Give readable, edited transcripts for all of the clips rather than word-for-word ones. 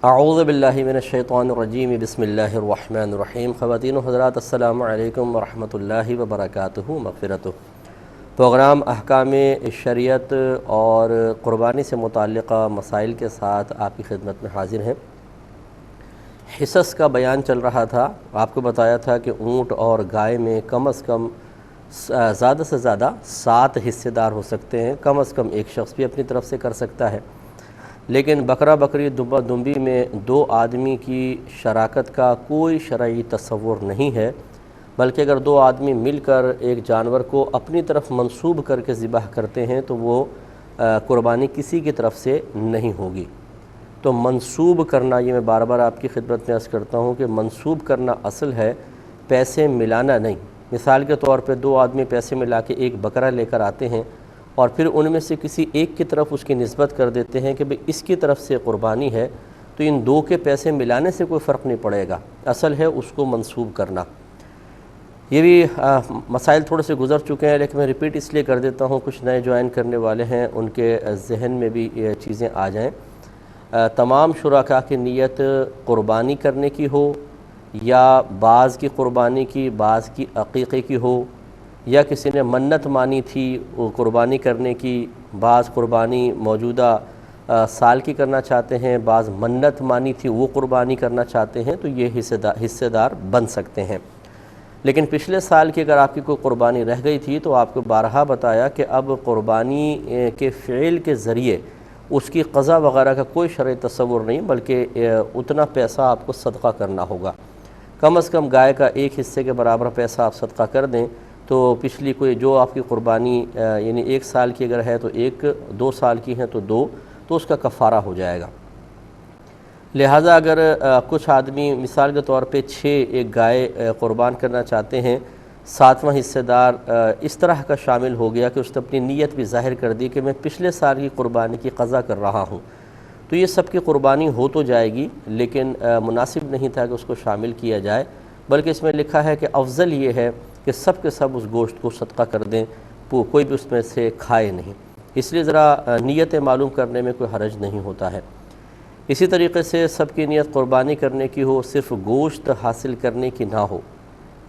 اعوذ باللہ من الشیطان الرجیم بسم اللہ الرحمن الرحیم۔ خواتین و حضرات السلام علیکم ورحمۃ اللہ وبرکاتہ مغفرتہ۔ پروگرام احکام شریعت اور قربانی سے متعلقہ مسائل کے ساتھ آپ کی خدمت میں حاضر ہیں۔ حصص کا بیان چل رہا تھا، آپ کو بتایا تھا کہ اونٹ اور گائے میں کم از کم زیادہ سے زیادہ 7 حصے دار ہو سکتے ہیں، کم از کم ایک شخص بھی اپنی طرف سے کر سکتا ہے۔ لیکن بکرا بکری دمبا دمبی میں 2 آدمی کی شراکت کا کوئی شرعی تصور نہیں ہے، بلکہ اگر 2 آدمی مل کر ایک جانور کو اپنی طرف منسوب کر کے ذبح کرتے ہیں تو وہ قربانی کسی کی طرف سے نہیں ہوگی۔ تو منسوب کرنا، یہ میں بار بار آپ کی خدمت میں عرض کرتا ہوں کہ منسوب کرنا اصل ہے، پیسے ملانا نہیں۔ مثال کے طور پہ 2 آدمی پیسے ملا کے ایک بکرا لے کر آتے ہیں اور پھر ان میں سے کسی ایک کی طرف اس کی نسبت کر دیتے ہیں کہ بھئی اس کی طرف سے قربانی ہے، تو ان 2 کے پیسے ملانے سے کوئی فرق نہیں پڑے گا، اصل ہے اس کو منسوب کرنا۔ یہ بھی مسائل تھوڑے سے گزر چکے ہیں، لیکن میں ریپیٹ اس لیے کر دیتا ہوں، کچھ نئے جوائن کرنے والے ہیں ان کے ذہن میں بھی یہ چیزیں آ جائیں۔ تمام شرکاء کی نیت قربانی کرنے کی ہو، یا بعض کی قربانی کی، بعض کی عقیقے کی ہو، یا کسی نے منت مانی تھی وہ قربانی کرنے کی، بعض قربانی موجودہ سال کی کرنا چاہتے ہیں، بعض منت مانی تھی وہ قربانی کرنا چاہتے ہیں، تو یہ حصے دار بن سکتے ہیں۔ لیکن پچھلے سال کی اگر آپ کی کوئی قربانی رہ گئی تھی تو آپ کو بارہا بتایا کہ اب قربانی کے فعل کے ذریعے اس کی قضا وغیرہ کا کوئی شرعی تصور نہیں، بلکہ اتنا پیسہ آپ کو صدقہ کرنا ہوگا۔ کم از کم گائے کا 1 حصے کے برابر پیسہ آپ صدقہ کر دیں تو پچھلی کوئی جو آپ کی قربانی یعنی 1 سال کی اگر ہے تو 1، 2 سال کی ہیں تو 2، تو اس کا کفارہ ہو جائے گا۔ لہٰذا اگر کچھ آدمی مثال کے طور پہ 6 ایک گائے قربان کرنا چاہتے ہیں، 7واں حصہ دار اس طرح کا شامل ہو گیا کہ اس نے اپنی نیت بھی ظاہر کر دی کہ میں پچھلے سال کی قربانی کی قضا کر رہا ہوں، تو یہ سب کی قربانی ہو تو جائے گی، لیکن مناسب نہیں تھا کہ اس کو شامل کیا جائے، بلکہ اس میں لکھا ہے کہ افضل یہ ہے کہ سب کے سب اس گوشت کو صدقہ کر دیں، کوئی بھی اس میں سے کھائے نہیں۔ اس لیے ذرا نیت معلوم کرنے میں کوئی حرج نہیں ہوتا ہے۔ اسی طریقے سے سب کی نیت قربانی کرنے کی ہو، صرف گوشت حاصل کرنے کی نہ ہو،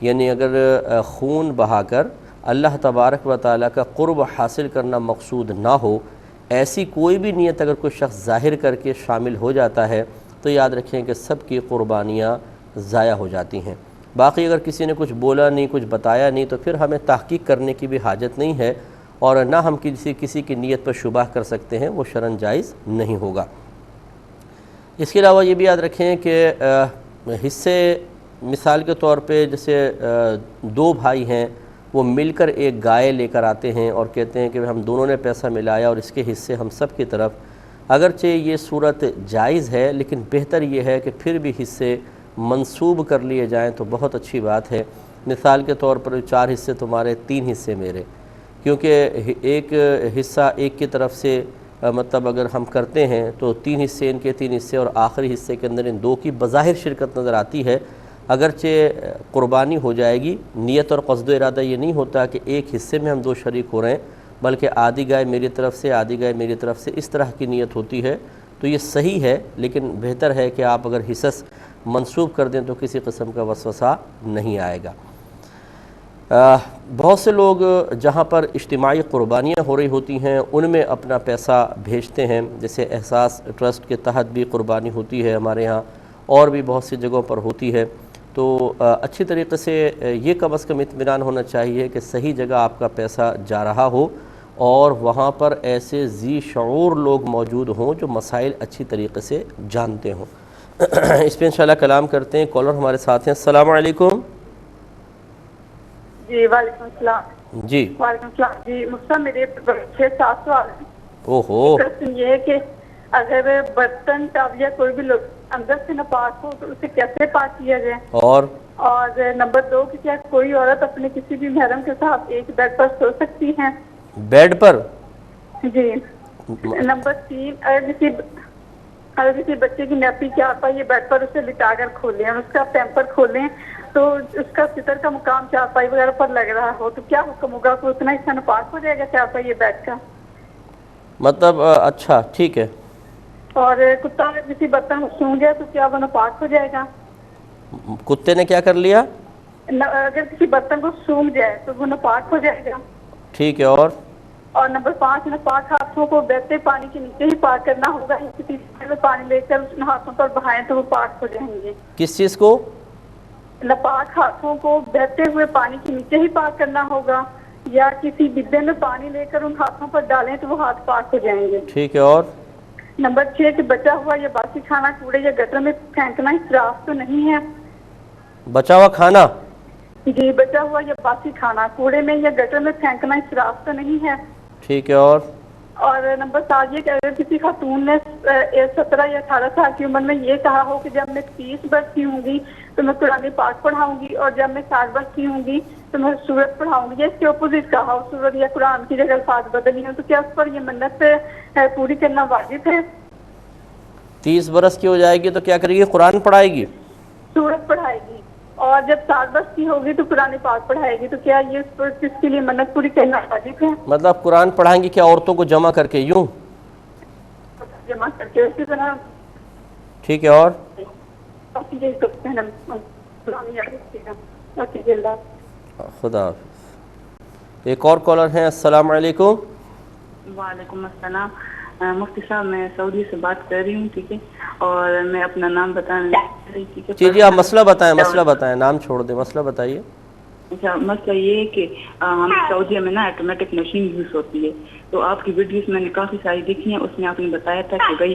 یعنی اگر خون بہا کر اللہ تبارک و تعالیٰ کا قرب حاصل کرنا مقصود نہ ہو، ایسی کوئی بھی نیت اگر کوئی شخص ظاہر کر کے شامل ہو جاتا ہے تو یاد رکھیں کہ سب کی قربانیاں ضائع ہو جاتی ہیں۔ باقی اگر کسی نے کچھ بولا نہیں، کچھ بتایا نہیں، تو پھر ہمیں تحقیق کرنے کی بھی حاجت نہیں ہے، اور نہ ہم کسی کی نیت پر شبہ کر سکتے ہیں، وہ شرعاً جائز نہیں ہوگا۔ اس کے علاوہ یہ بھی یاد رکھیں کہ حصے مثال کے طور پہ جیسے 2 بھائی ہیں، وہ مل کر ایک گائے لے کر آتے ہیں اور کہتے ہیں کہ ہم دونوں نے پیسہ ملایا اور اس کے حصے ہم سب کی طرف، اگرچہ یہ صورت جائز ہے لیکن بہتر یہ ہے کہ پھر بھی حصے منسوب کر لیے جائیں تو بہت اچھی بات ہے۔ مثال کے طور پر 4 حصے تمہارے، 3 حصے میرے، کیونکہ ایک حصہ ایک کی طرف سے مطلب اگر ہم کرتے ہیں تو 3 حصے ان کے، 3 حصے، اور آخری حصے کے اندر ان 2 کی بظاہر شرکت نظر آتی ہے، اگرچہ قربانی ہو جائے گی۔ نیت اور قصد و ارادہ یہ نہیں ہوتا کہ ایک حصے میں ہم 2 شریک ہو رہے ہیں، بلکہ آدھی گائے میری طرف سے، آدھی گائے میری طرف سے، اس طرح کی نیت ہوتی ہے، تو یہ صحیح ہے، لیکن بہتر ہے کہ آپ اگر حصص منسوب کر دیں تو کسی قسم کا وسوسہ نہیں آئے گا۔ بہت سے لوگ جہاں پر اجتماعی قربانیاں ہو رہی ہوتی ہیں ان میں اپنا پیسہ بھیجتے ہیں، جیسے احساس ٹرسٹ کے تحت بھی قربانی ہوتی ہے ہمارے ہاں، اور بھی بہت سی جگہوں پر ہوتی ہے، تو اچھی طریقے سے یہ کم از کم اطمینان ہونا چاہیے کہ صحیح جگہ آپ کا پیسہ جا رہا ہو، اور وہاں پر ایسے ذی شعور لوگ موجود ہوں جو مسائل اچھی طریقے سے جانتے ہوں۔ اس پہ انشاءاللہ کلام کرتے ہیں۔ کالر ہمارے ساتھ ہیں۔ السلام علیکم۔ جی وعلیکم السلام۔ جی وعلیکم السلام۔ جی مجھ میرے 6-7 سوال ہیں۔ اوہو۔ کوشچن یہ ہے کہ اگر برتن ٹب یا کوئی بھی اندر سے ناپاک ہو تو اسے کیسے پاک کیا جائے؟ اور نمبر 2 کہ کیا کوئی عورت اپنے کسی بھی محرم کے ساتھ ایک بیڈ پر سو سکتی ہیں؟ بیڈ پر؟ جی۔ نمبر 3 اگر کسی بچے کی نیپی چارپائی یہ بیڈ پر اسے لٹا کر کھولیں اور اس کا پیمپر کھولیں تو اس کا ستر کا مقام چارپائی وغیرہ پر لگ رہا ہو تو کیا حکم ہوگا؟ کوئی اتنا حصہ ناپاک ہو جائے گا چارپائی یہ بیڈ کا؟ مطلب اچھا ٹھیک ہے۔ اور کتا اگر کسی برتن کو سونگ جائے تو کیا وہ ناپاک ہو جائے گا؟ کتے نے کیا کر لیا؟ اگر کسی برتن کو سونگ جائے تو وہ ناپاک ہو جائے گا؟ ٹھیک ہے، اور نمبر 5 ناپاک ہاتھوں کو بہتے پانی کے نیچے ہی پاک کرنا ہوگا، کسی میں پانی لے کر اس ہاتھوں پر بہائیں تو وہ پاک ہو جائیں گے؟ کس چیز کو؟ ناپاک ہاتھوں کو بہتے ہوئے پانی کے نیچے ہی پاک کرنا ہوگا، یا کسی ڈبے میں پانی لے کر ان ہاتھوں پر ڈالیں تو وہ ہاتھ پاک ہو جائیں گے؟ ٹھیک ہے، اور نمبر 6 کہ بچا ہوا یا باسی کھانا کوڑے یا گٹر میں پھینکنا اسراف تو نہیں ہے؟ بچا ہوا کھانا؟ جی، بچا ہوا یا باسی کھانا کوڑے میں یا گٹر میں پھینکنا اسراف تو نہیں ہے؟ ٹھیک ہے، اور نمبر 7 یہ کہ اگر کسی خاتون نے 17 یا 18 سال کی عمر میں یہ کہا ہو کہ جب میں 30 برس کی ہوں گی تو میں قرآن پاک پڑھاؤں گی، اور جب میں 60 برس کی ہوں گی تو میں سورت پڑھاؤں گی، یا اس کے اپوزٹ کہا ہو، سورت یا قرآن کی جگہ الفاظ بدلی ہوں، تو کیا اس پر یہ منت پوری کرنا واجب ہے؟ 30 برس کی ہو جائے گی تو کیا کرے گی؟ قرآن پڑھائے گی؟ سورت پڑھائے گی، اور جب 60 برس کی ہوگی تو قرآن پاک پڑھائے گی، تو کیا یہ اس پر کس کے لیے منت پوری کرنا واجب ہے؟ مطلب قرآن پڑھائیں گی کیا عورتوں کو جمع کر کے یوں؟ جمع کر کے اسی طرح؟ ٹھیک ہے، اور خدا حافظ۔ ایک اور کالر ہیں، السلام علیکم۔ وعلیکم السلام۔ مفتی صاحب میں سعودی سے بات کر رہی ہوں، ٹھیک ہے، اور میں اپنا نام بتانا رہی تھی۔ جی آپ مسئلہ بتائیں، نام چھوڑ دیں، مسئلہ بتائیے۔ اچھا، مسئلہ یہ ہے کہ ہم سعودیہ میں نا آٹومیٹک مشین یوز ہوتی ہے، تو آپ کی ویڈیوز میں نے کافی ساری دیکھی ہیں، اس میں آپ نے بتایا تھا کہ بھائی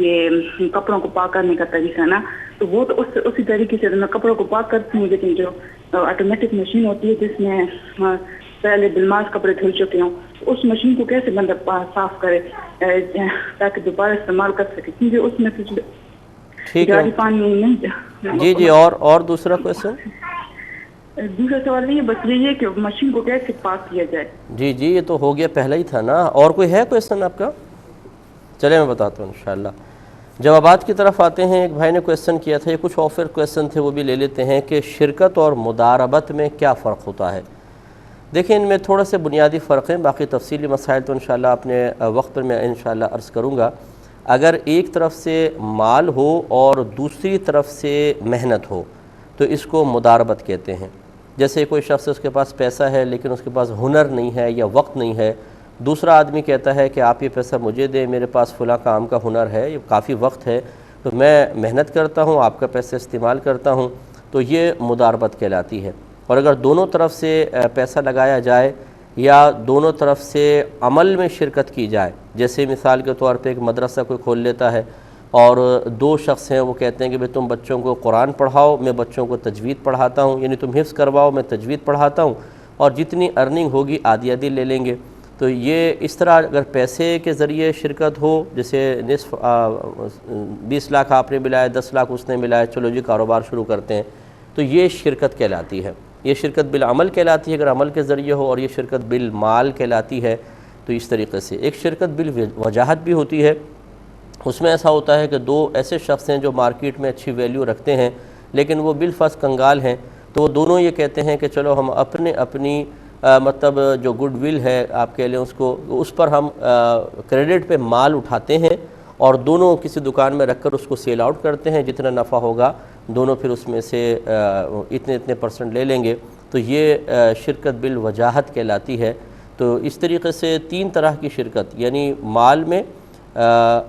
یہ کپڑوں کو پاک کرنے کا طریقہ نا، تو وہ تو اسی طریقے سے میں کپڑوں کو پاک کرتی ہوں، لیکن جو آٹومیٹک مشین ہوتی ہے جس میں پہلے بالماس کپڑے دھل چکے ہوں، اس مشین کو کیسے بندہ صاف کرے تاکہ دوبارہ استعمال کر سکے، کیونکہ اس میں جاری پانی نہیں۔ جی اور دوسرا کویشچن؟ دوسرا سوال نہیں ہے، بس یہ ہے کہ مشین کو کیسے پاک کیا جائے۔ جی یہ تو ہو گیا، پہلا ہی تھا نا، اور کوئی ہے کویشچن آپ کا؟ چلے میں بتاتا ہوں انشاءاللہ۔ جوابات کی طرف آتے ہیں۔ ایک بھائی نے کویشچن کیا تھا، یہ کچھ آفر کویشچن تھے وہ بھی لے لیتے ہیں کہ شرکت اور مداربت میں کیا فرق ہوتا ہے۔ دیکھیں ان میں تھوڑا سے بنیادی فرق ہیں، باقی تفصیلی مسائل تو انشاءاللہ اپنے وقت پر میں انشاءاللہ عرض کروں گا۔ اگر ایک طرف سے مال ہو اور دوسری طرف سے محنت ہو تو اس کو مداربت کہتے ہیں۔ جیسے کوئی شخص اس کے پاس پیسہ ہے لیکن اس کے پاس ہنر نہیں ہے یا وقت نہیں ہے، دوسرا آدمی کہتا ہے کہ آپ یہ پیسہ مجھے دیں، میرے پاس فلاں کام کا ہنر ہے، یہ کافی وقت ہے، تو میں محنت کرتا ہوں، آپ کا پیسہ استعمال کرتا ہوں، تو یہ مداربت کہلاتی ہے۔ اور اگر دونوں طرف سے پیسہ لگایا جائے یا دونوں طرف سے عمل میں شرکت کی جائے، جیسے مثال کے طور پہ ایک مدرسہ کوئی کھول لیتا ہے اور دو شخص ہیں، وہ کہتے ہیں کہ بھئی تم بچوں کو قرآن پڑھاؤ، میں بچوں کو تجوید پڑھاتا ہوں، یعنی تم حفظ کرواؤ، میں تجوید پڑھاتا ہوں، اور جتنی ارننگ ہوگی آدھی آدھی لے لیں گے۔ تو یہ اس طرح اگر پیسے کے ذریعے شرکت ہو، جیسے نصف 20 لاکھ آپ نے ملائے، 10 لاکھ اس نے ملائے، چلو جی کاروبار شروع کرتے ہیں، تو یہ شرکت کہلاتی ہے۔ یہ شرکت بالعمل کہلاتی ہے اگر عمل کے ذریعے ہو، اور یہ شرکت بالمال کہلاتی ہے۔ تو اس طریقے سے ایک شرکت بالوجاہت بھی ہوتی ہے، اس میں ایسا ہوتا ہے کہ دو ایسے شخص ہیں جو مارکیٹ میں اچھی ویلیو رکھتے ہیں لیکن وہ بالفرض کنگال ہیں، تو وہ دونوں یہ کہتے ہیں کہ چلو ہم اپنی مطلب جو گڈ ول ہے آپ کہہ لیں اس کو، اس پر ہم کریڈٹ پہ مال اٹھاتے ہیں اور دونوں کسی دکان میں رکھ کر اس کو سیل آؤٹ کرتے ہیں، جتنا نفع ہوگا دونوں پھر اس میں سے اتنے % لے لیں گے۔ تو یہ شرکت بالوجاہت کہلاتی ہے۔ تو اس طریقے سے 3 طرح کی شرکت، یعنی مال میں،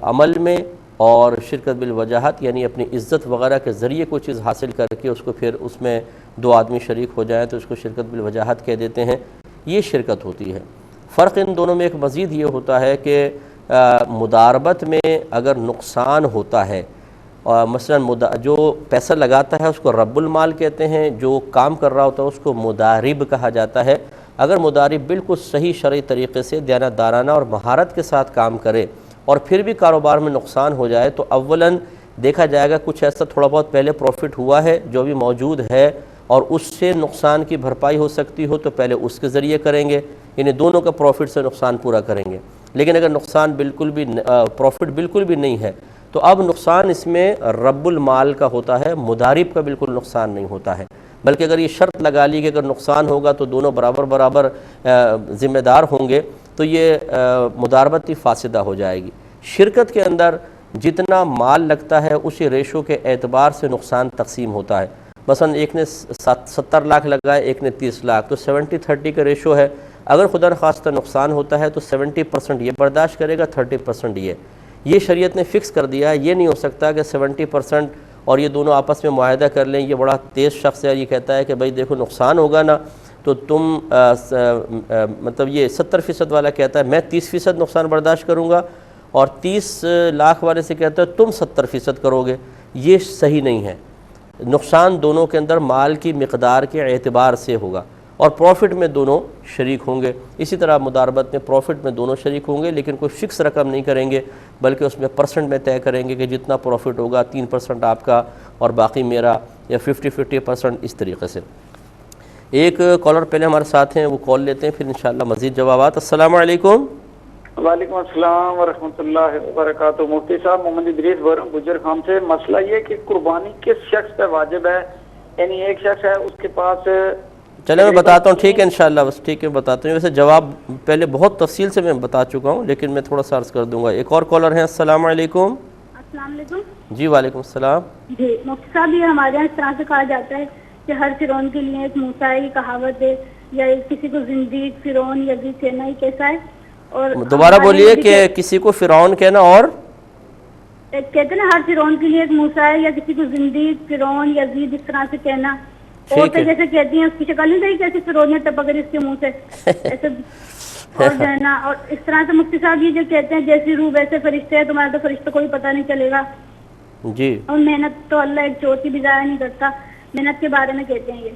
عمل میں، اور شرکت بالوجاہت یعنی اپنی عزت وغیرہ کے ذریعے کوئی چیز حاصل کر کے اس کو پھر اس میں 2 آدمی شریک ہو جائیں تو اس کو شرکت بالوجاہت کہہ دیتے ہیں۔ یہ شرکت ہوتی ہے۔ فرق ان دونوں میں ایک مزید یہ ہوتا ہے کہ مداربت میں اگر نقصان ہوتا ہے، مثلا جو پیسہ لگاتا ہے اس کو رب المال کہتے ہیں، جو کام کر رہا ہوتا ہے اس کو مدارب کہا جاتا ہے۔ اگر مدارب بالکل صحیح شرعی طریقے سے دیانتدارانہ اور مہارت کے ساتھ کام کرے اور پھر بھی کاروبار میں نقصان ہو جائے تو اولاً دیکھا جائے گا کچھ ایسا تھوڑا بہت پہلے پروفٹ ہوا ہے جو بھی موجود ہے اور اس سے نقصان کی بھرپائی ہو سکتی ہو تو پہلے اس کے ذریعے کریں گے، یعنی دونوں کا پروفٹ سے نقصان پورا کریں گے۔ لیکن اگر نقصان بالکل بھی پروفٹ بالکل بھی نہیں ہے تو اب نقصان اس میں رب المال کا ہوتا ہے، مدارب کا بالکل نقصان نہیں ہوتا ہے، بلکہ اگر یہ شرط لگا لی کہ اگر نقصان ہوگا تو دونوں برابر ذمہ دار ہوں گے تو یہ مداربت فاسدہ ہو جائے گی۔ شرکت کے اندر جتنا مال لگتا ہے اسی ریشو کے اعتبار سے نقصان تقسیم ہوتا ہے. مثلا ایک نے 70 لاکھ لگائے، ایک نے 30 لاکھ، تو 70-30 کا ریشو ہے. اگر خدا نخواستہ نقصان ہوتا ہے تو 70% یہ برداشت کرے گا، 30% یہ شریعت نے فکس کر دیا ہے. یہ نہیں ہو سکتا کہ 70% اور یہ دونوں آپس میں معاہدہ کر لیں. یہ بڑا تیز شخص ہے، یہ کہتا ہے کہ بھائی دیکھو نقصان ہوگا نا تو تم مطلب یہ 70% والا کہتا ہے میں 30% نقصان برداشت کروں گا، اور 30 لاکھ والے سے کہتا ہے تم 70% کرو گے. یہ صحیح نہیں ہے. نقصان دونوں کے اندر مال کی مقدار کے اعتبار سے ہوگا، اور پروفٹ میں دونوں شریک ہوں گے. اسی طرح مداربت میں پروفٹ میں دونوں شریک ہوں گے، لیکن کوئی فکس رقم نہیں کریں گے، بلکہ اس میں پرسنٹ میں طے کریں گے کہ جتنا پروفٹ ہوگا 3% آپ کا اور باقی میرا، یا 50-50% اس طریقے سے. ایک کالر پہلے ہمارے ساتھ ہیں، وہ کال لیتے ہیں، پھر انشاءاللہ مزید جوابات. السلام علیکم. وعلیکم السلام ورحمۃ اللہ وبرکاتہ. مفتی صاحب محمد ادریس برہم گجر خان سے. مسئلہ یہ کہ قربانی کس شخص پہ واجب ہے؟ یعنی ایک شخص ہے اس کے پاس. چلے میں بتاتا ہوں، ٹھیک ہے انشاءاللہ، بس ٹھیک ہے بتاتا ہوں. ویسے جواب پہلے بہت تفصیل سے میں بتا چکا ہوں، لیکن میں تھوڑا سا عرض کر دوں گا. ایک اور کالر ہیں. السلام علیکم. السلام علیکم. جی وعلیکم السلام. جی مفتی صاحب، یہ ہمارے یہاں اس طرح سے کہا جاتا ہے کہ ہر فرعون کے لیے ایک موسیٰ کی کہاوت ہے، یا کسی کو زندیق، فرعون، یزید کہنا ہی کیسا ہے؟ اور دوبارہ بولیے کہ کسی کو فرعون کہنا اور کہتے ہیں نا ہر فرعون کے لیے ایک موسیٰ ہے، یا کسی کو زندیق، فرعون، یزید اس طرح سے کہنا. اور جیسے کہتی ہیں اس کی شکل نہیں دیکھی کیسے فرعون نے ٹپک کر اس کے منہ سے ایسے اور کہنا. اور اس طرح سے مفتی صاحب یہ جو کہتے ہیں جیسی روح ویسے فرشتے ہیں، تمہارا تو فرشتہ کوئی پتہ نہیں چلے گا. جی. اور محنت تو اللہ ایک چوٹی بھی ضائع نہیں کرتا، محنت کے بارے میں کہتے ہیں یہ.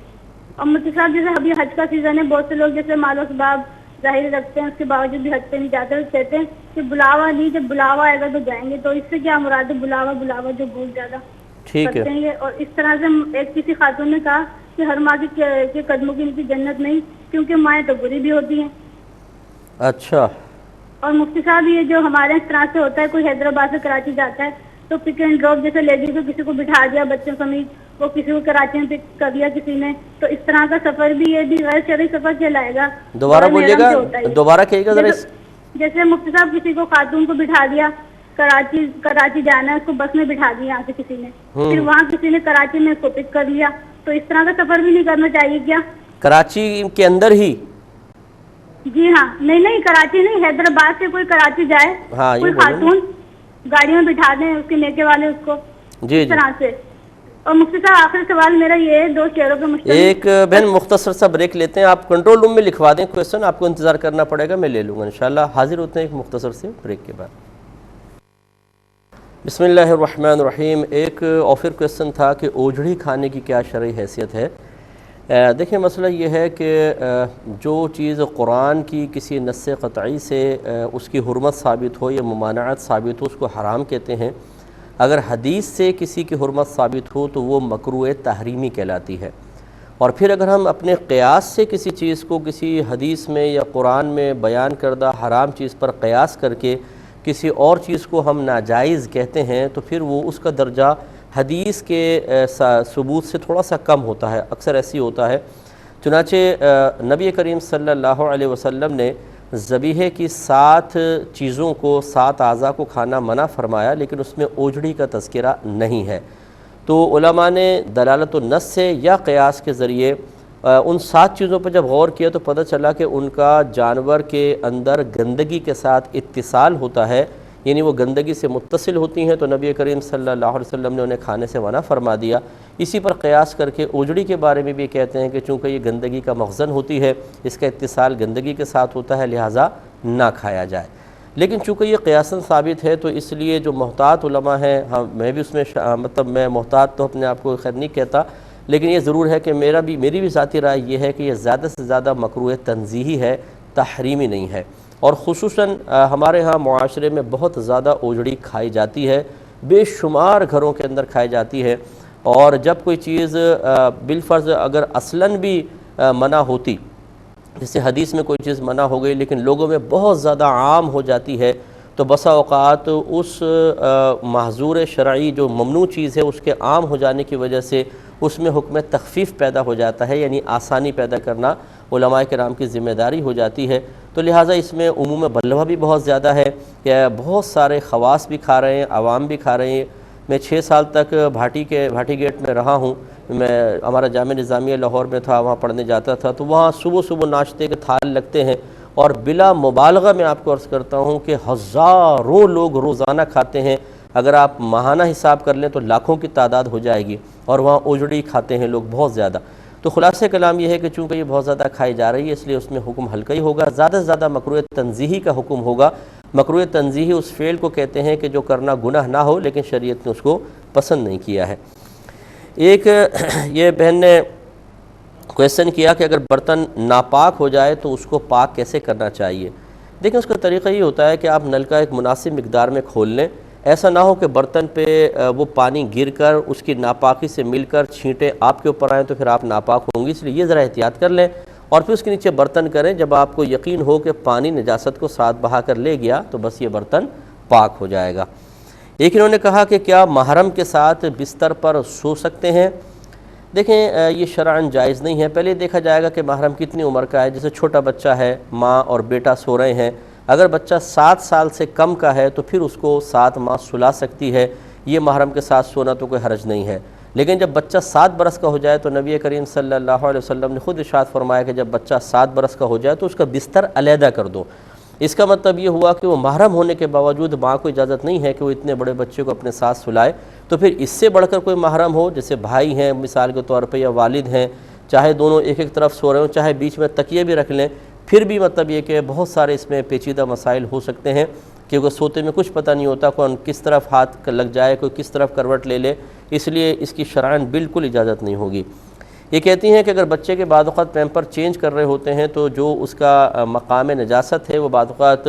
اور مفتی صاحب جیسے ابھی حج کا سیزن ہے، بہت سے لوگ جیسے مال و اسباب ظاہر رکھتے ہیں، اس کے باوجود بھی حج پہ نہیں جاتے. کہتے ہیں کہ بلاوا نہیں، جب بلاوا آئے گا تو جائیں گے. تو اس سے کیا مراد ہے؟ بلاوا جو بہت زیادہ کرتے ہیں. اور اس طرح سے ایک کسی خاتون نے کہا کہ ہر ماں کے قدموں کی ان کی جنت نہیں، کیونکہ مائیں تو بری بھی ہوتی ہیں. اچھا. اور مفتی صاحب یہ جو ہمارے اس طرح سے ہوتا ہے، کوئی حیدرآباد سے کراچی جاتا ہے تو پک اینڈ ڈراپ، جیسے لیڈی کو کسی کو بٹھا دیا بچوں سمیت، وہ کسی کو کراچی میں پک کر دیا کسی نے، تو اس طرح کا سفر بھی یہ بھی غیر شرعی سفر کہلائے گا. دوبارہ بولیے گا، دوبارہ کہیے گا ذرا. جیسے مفتی صاحب کسی کو خاتون کو بٹھا دیا، کراچی جانا ہے، اس کو بس میں بٹھا دیا یہاں سے کسی نے، پھر وہاں کسی نے کراچی میں اس کو پک کر لیا، تو اس طرح کا سفر بھی نہیں کرنا چاہیے کیا؟ کراچی کے اندر ہی؟ جی ہاں. نہیں کراچی نہیں، حیدرآباد سے کوئی کراچی جائے، کوئی خاتون گاڑی میں بٹھا دیں اس کے نیچے والے اس کو، اس طرح سے. اور مفتی صاحب آخری سوال میرا یہ ہے، 2 شعروں پہ مشتمل. ایک بہن مختصر سا بریک لیتے ہیں، آپ کنٹرول روم میں لکھوا دیں کویسچن، آپ کو انتظار کرنا پڑے گا، میں لے لوں گا انشاءاللہ. حاضر ہوتے ہیں ایک مختصر سے بریک کے بعد. بسم اللہ الرحمن الرحیم. ایک آفر کویسچن تھا کہ اوجھڑی کھانے کی کیا شرعی حیثیت ہے. دیکھیں مسئلہ یہ ہے کہ جو چیز قرآن کی کسی نص قطعی سے اس کی حرمت ثابت ہو یا ممانعت ثابت ہو، اس کو حرام کہتے ہیں. اگر حدیث سے کسی کی حرمت ثابت ہو تو وہ مکروہ تحریمی کہلاتی ہے. اور پھر اگر ہم اپنے قیاس سے کسی چیز کو کسی حدیث میں یا قرآن میں بیان کردہ حرام چیز پر قیاس کر کے کسی اور چیز کو ہم ناجائز کہتے ہیں، تو پھر وہ اس کا درجہ حدیث کے ثبوت سے تھوڑا سا کم ہوتا ہے. اکثر ایسی ہوتا ہے. چنانچہ نبی کریم صلی اللہ علیہ وسلم نے ذبیحے کی 7 چیزوں کو، 7 اعضاء کو کھانا منع فرمایا، لیکن اس میں اوجھڑی کا تذکرہ نہیں ہے. تو علماء نے دلالت النص سے یا قیاس کے ذریعے ان 7 چیزوں پر جب غور کیا تو پتہ چلا کہ ان کا جانور کے اندر گندگی کے ساتھ اتصال ہوتا ہے، یعنی وہ گندگی سے متصل ہوتی ہیں، تو نبی کریم صلی اللہ علیہ وسلم نے انہیں کھانے سے منع فرما دیا. اسی پر قیاس کر کے اوجڑی کے بارے میں بھی کہتے ہیں کہ چونکہ یہ گندگی کا مخزن ہوتی ہے، اس کا اتصال گندگی کے ساتھ ہوتا ہے، لہٰذا نہ کھایا جائے. لیکن چونکہ یہ قیاساً ثابت ہے تو اس لیے جو محتاط علماء ہیں، میں بھی اس میں مطلب میں محتاط تو اپنے آپ کو خیر نہیں کہتا، لیکن یہ ضرور ہے کہ میری بھی ذاتی رائے یہ ہے کہ یہ زیادہ سے زیادہ مکروہ تنزیہی ہے، تحریمی نہیں ہے. اور خصوصاً ہمارے ہاں معاشرے میں بہت زیادہ اوجڑی کھائی جاتی ہے، بے شمار گھروں کے اندر کھائی جاتی ہے. اور جب کوئی چیز بالفرض اگر اصلاً بھی منع ہوتی، جیسے حدیث میں کوئی چیز منع ہو گئی لیکن لوگوں میں بہت زیادہ عام ہو جاتی ہے، تو بسا اوقات اس محظور شرعی جو ممنوع چیز ہے اس کے عام ہو جانے کی وجہ سے اس میں حکم تخفیف پیدا ہو جاتا ہے، یعنی آسانی پیدا کرنا علماء کرام کی ذمہ داری ہو جاتی ہے. تو لہٰذا اس میں عموم بلوہ بھی بہت زیادہ ہے کہ بہت سارے خواص بھی کھا رہے ہیں، عوام بھی کھا رہے ہیں۔ میں 6 سال تک بھاٹی گیٹ میں رہا ہوں، میں ہمارا جامعہ نظامیہ لاہور میں تھا، وہاں پڑھنے جاتا تھا، تو وہاں صبح ناشتے کے تھال لگتے ہیں، اور بلا مبالغہ میں آپ کو عرض کرتا ہوں کہ ہزاروں لوگ روزانہ کھاتے ہیں۔ اگر آپ ماہانہ حساب کر لیں تو لاکھوں کی تعداد ہو جائے گی، اور وہاں اوجڑی کھاتے ہیں لوگ بہت زیادہ۔ تو خلاصہ کلام یہ ہے کہ چونکہ یہ بہت زیادہ کھائی جا رہی ہے، اس لیے اس میں حکم ہلکا ہی ہوگا، زیادہ سے زیادہ مکروہ تنزیہی کا حکم ہوگا۔ مکروہ تنزیہی اس فعل کو کہتے ہیں کہ جو کرنا گناہ نہ ہو لیکن شریعت نے اس کو پسند نہیں کیا ہے۔ ایک یہ بہن نے کویسچن کیا کہ اگر برتن ناپاک ہو جائے تو اس کو پاک کیسے کرنا چاہیے؟ دیکھیں اس کا طریقہ یہ ہوتا ہے کہ آپ نل کا ایک مناسب مقدار میں کھول لیں، ایسا نہ ہو کہ برتن پہ وہ پانی گر کر اس کی ناپاکی سے مل کر چھینٹیں آپ کے اوپر آئیں تو پھر آپ ناپاک ہوں گی، اس لیے یہ ذرا احتیاط کر لیں، اور پھر اس کے نیچے برتن کریں۔ جب آپ کو یقین ہو کہ پانی نجاست کو ساتھ بہا کر لے گیا تو بس یہ برتن پاک ہو جائے گا۔ ایک انہوں نے کہا کہ کیا محرم کے ساتھ بستر پر سو سکتے ہیں؟ دیکھیں یہ شرعاً جائز نہیں ہے۔ پہلے دیکھا جائے گا کہ محرم کتنی عمر کا ہے، جیسے چھوٹا بچہ ہے، ماں اور بیٹا سو رہے ہیں، اگر بچہ 7 سال سے کم کا ہے تو پھر اس کو 7 ماہ سلا سکتی ہے، یہ محرم کے ساتھ سونا تو کوئی حرج نہیں ہے۔ لیکن جب بچہ 7 برس کا ہو جائے تو نبی کریم صلی اللہ علیہ وسلم نے خود ارشاد فرمایا کہ جب بچہ 7 برس کا ہو جائے تو اس کا بستر علیحدہ کر دو۔ اس کا مطلب یہ ہوا کہ وہ محرم ہونے کے باوجود ماں کو اجازت نہیں ہے کہ وہ اتنے بڑے بچے کو اپنے ساتھ سلائے، تو پھر اس سے بڑھ کر کوئی محرم ہو، جیسے بھائی ہیں مثال کے طور پہ یا والد ہیں، چاہے دونوں ایک ایک طرف سو رہے ہوں، چاہے بیچ میں تکیے بھی رکھ لیں، پھر بھی مطلب یہ کہ بہت سارے اس میں پیچیدہ مسائل ہو سکتے ہیں، کیونکہ سوتے میں کچھ پتہ نہیں ہوتا کون کس طرف ہاتھ لگ جائے، کوئی کس طرف کروٹ لے لے، اس لیے اس کی شرعاً بالکل اجازت نہیں ہوگی۔ یہ کہتی ہیں کہ اگر بچے کے بعض اوقات پیمپر چینج کر رہے ہوتے ہیں تو جو اس کا مقام نجاست ہے وہ بعض اوقات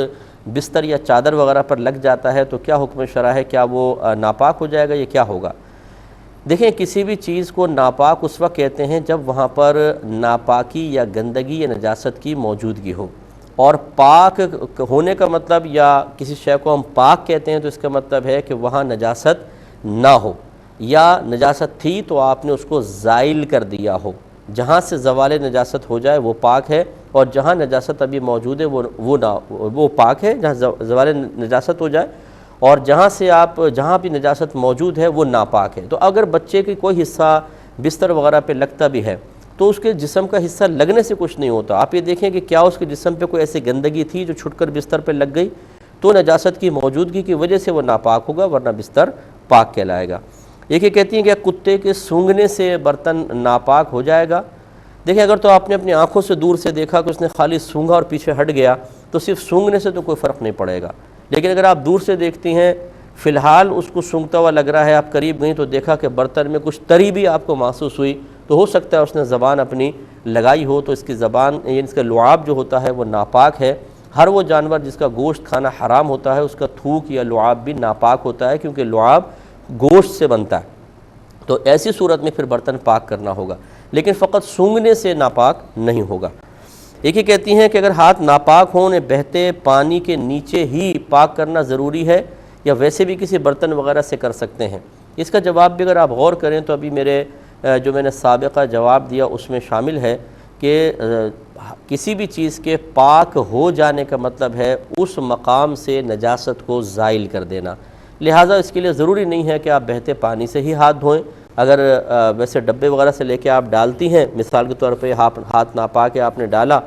بستر یا چادر وغیرہ پر لگ جاتا ہے، تو کیا حکم شرع ہے؟ کیا وہ ناپاک ہو جائے گا؟ یہ کیا ہوگا؟ دیکھیں کسی بھی چیز کو ناپاک اس وقت کہتے ہیں جب وہاں پر ناپاکی یا گندگی یا نجاست کی موجودگی ہو، اور پاک ہونے کا مطلب یا کسی شے کو ہم پاک کہتے ہیں تو اس کا مطلب ہے کہ وہاں نجاست نہ ہو، یا نجاست تھی تو آپ نے اس کو زائل کر دیا ہو۔ جہاں سے زوال نجاست ہو جائے وہ پاک ہے، اور جہاں نجاست ابھی موجود ہے وہ پاک ہے، جہاں زوال نجاست ہو جائے، اور جہاں بھی نجاست موجود ہے وہ ناپاک ہے۔ تو اگر بچے کی کوئی حصہ بستر وغیرہ پہ لگتا بھی ہے تو اس کے جسم کا حصہ لگنے سے کچھ نہیں ہوتا۔ آپ یہ دیکھیں کہ کیا اس کے جسم پہ کوئی ایسی گندگی تھی جو چھٹ کر بستر پہ لگ گئی، تو نجاست کی موجودگی کی وجہ سے وہ ناپاک ہوگا، ورنہ بستر پاک کہلائے گا۔ یہ کہتی ہیں کہ کتے کے سونگھنے سے برتن ناپاک ہو جائے گا؟ دیکھیں اگر تو آپ نے اپنی آنکھوں سے دور سے دیکھا کہ اس نے خالی سونگھا اور پیچھے ہٹ گیا تو صرف سونگھنے سے تو کوئی فرق نہیں پڑے گا، لیکن اگر آپ دور سے دیکھتی ہیں فی الحال اس کو سونگھتا ہوا لگ رہا ہے، آپ قریب گئیں تو دیکھا کہ برتن میں کچھ تری بھی آپ کو محسوس ہوئی، تو ہو سکتا ہے اس نے زبان اپنی لگائی ہو، تو اس کی زبان یعنی اس کا لعاب جو ہوتا ہے وہ ناپاک ہے۔ ہر وہ جانور جس کا گوشت کھانا حرام ہوتا ہے اس کا تھوک یا لعاب بھی ناپاک ہوتا ہے، کیونکہ لعاب گوشت سے بنتا ہے، تو ایسی صورت میں پھر برتن پاک کرنا ہوگا، لیکن فقط سونگھنے سے ناپاک نہیں ہوگا۔ ایک ہی کہتی ہیں کہ اگر ہاتھ ناپاک ہوں انہیں بہتے پانی کے نیچے ہی پاک کرنا ضروری ہے یا ویسے بھی کسی برتن وغیرہ سے کر سکتے ہیں؟ اس کا جواب بھی اگر آپ غور کریں تو ابھی جو میں نے سابقہ جواب دیا اس میں شامل ہے کہ کسی بھی چیز کے پاک ہو جانے کا مطلب ہے اس مقام سے نجاست کو زائل کر دینا، لہٰذا اس کے لیے ضروری نہیں ہے کہ آپ بہتے پانی سے ہی ہاتھ دھوئیں۔ اگر ویسے ڈبے وغیرہ سے لے کے آپ ڈالتی ہیں، مثال کے طور پہ ہاتھ ناپاک ہے آپ نے ڈالا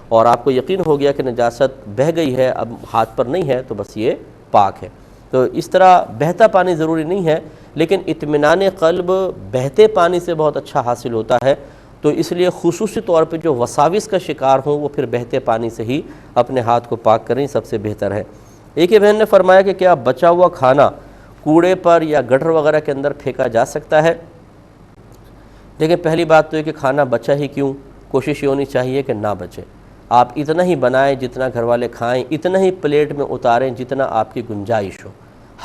اور آپ کو یقین ہو گیا کہ نجاست بہہ گئی ہے، اب ہاتھ پر نہیں ہے، تو بس یہ پاک ہے۔ تو اس طرح بہتا پانی ضروری نہیں ہے، لیکن اطمینان قلب بہتے پانی سے بہت اچھا حاصل ہوتا ہے، تو اس لیے خصوصی طور پہ جو وساوس کا شکار ہوں وہ پھر بہتے پانی سے ہی اپنے ہاتھ کو پاک کریں، سب سے بہتر ہے۔ ایک ہی بہن نے فرمایا کہ کیا بچا ہوا کھانا کوڑے پر یا گٹر وغیرہ کے اندر پھینکا جا سکتا ہے؟ دیکھیں پہلی بات تو یہ کہ کھانا بچا ہی کیوں، کوشش یہ ہونی چاہیے کہ نہ بچے، آپ اتنا ہی بنائیں جتنا گھر والے کھائیں، اتنا ہی پلیٹ میں اتاریں جتنا آپ کی گنجائش ہو،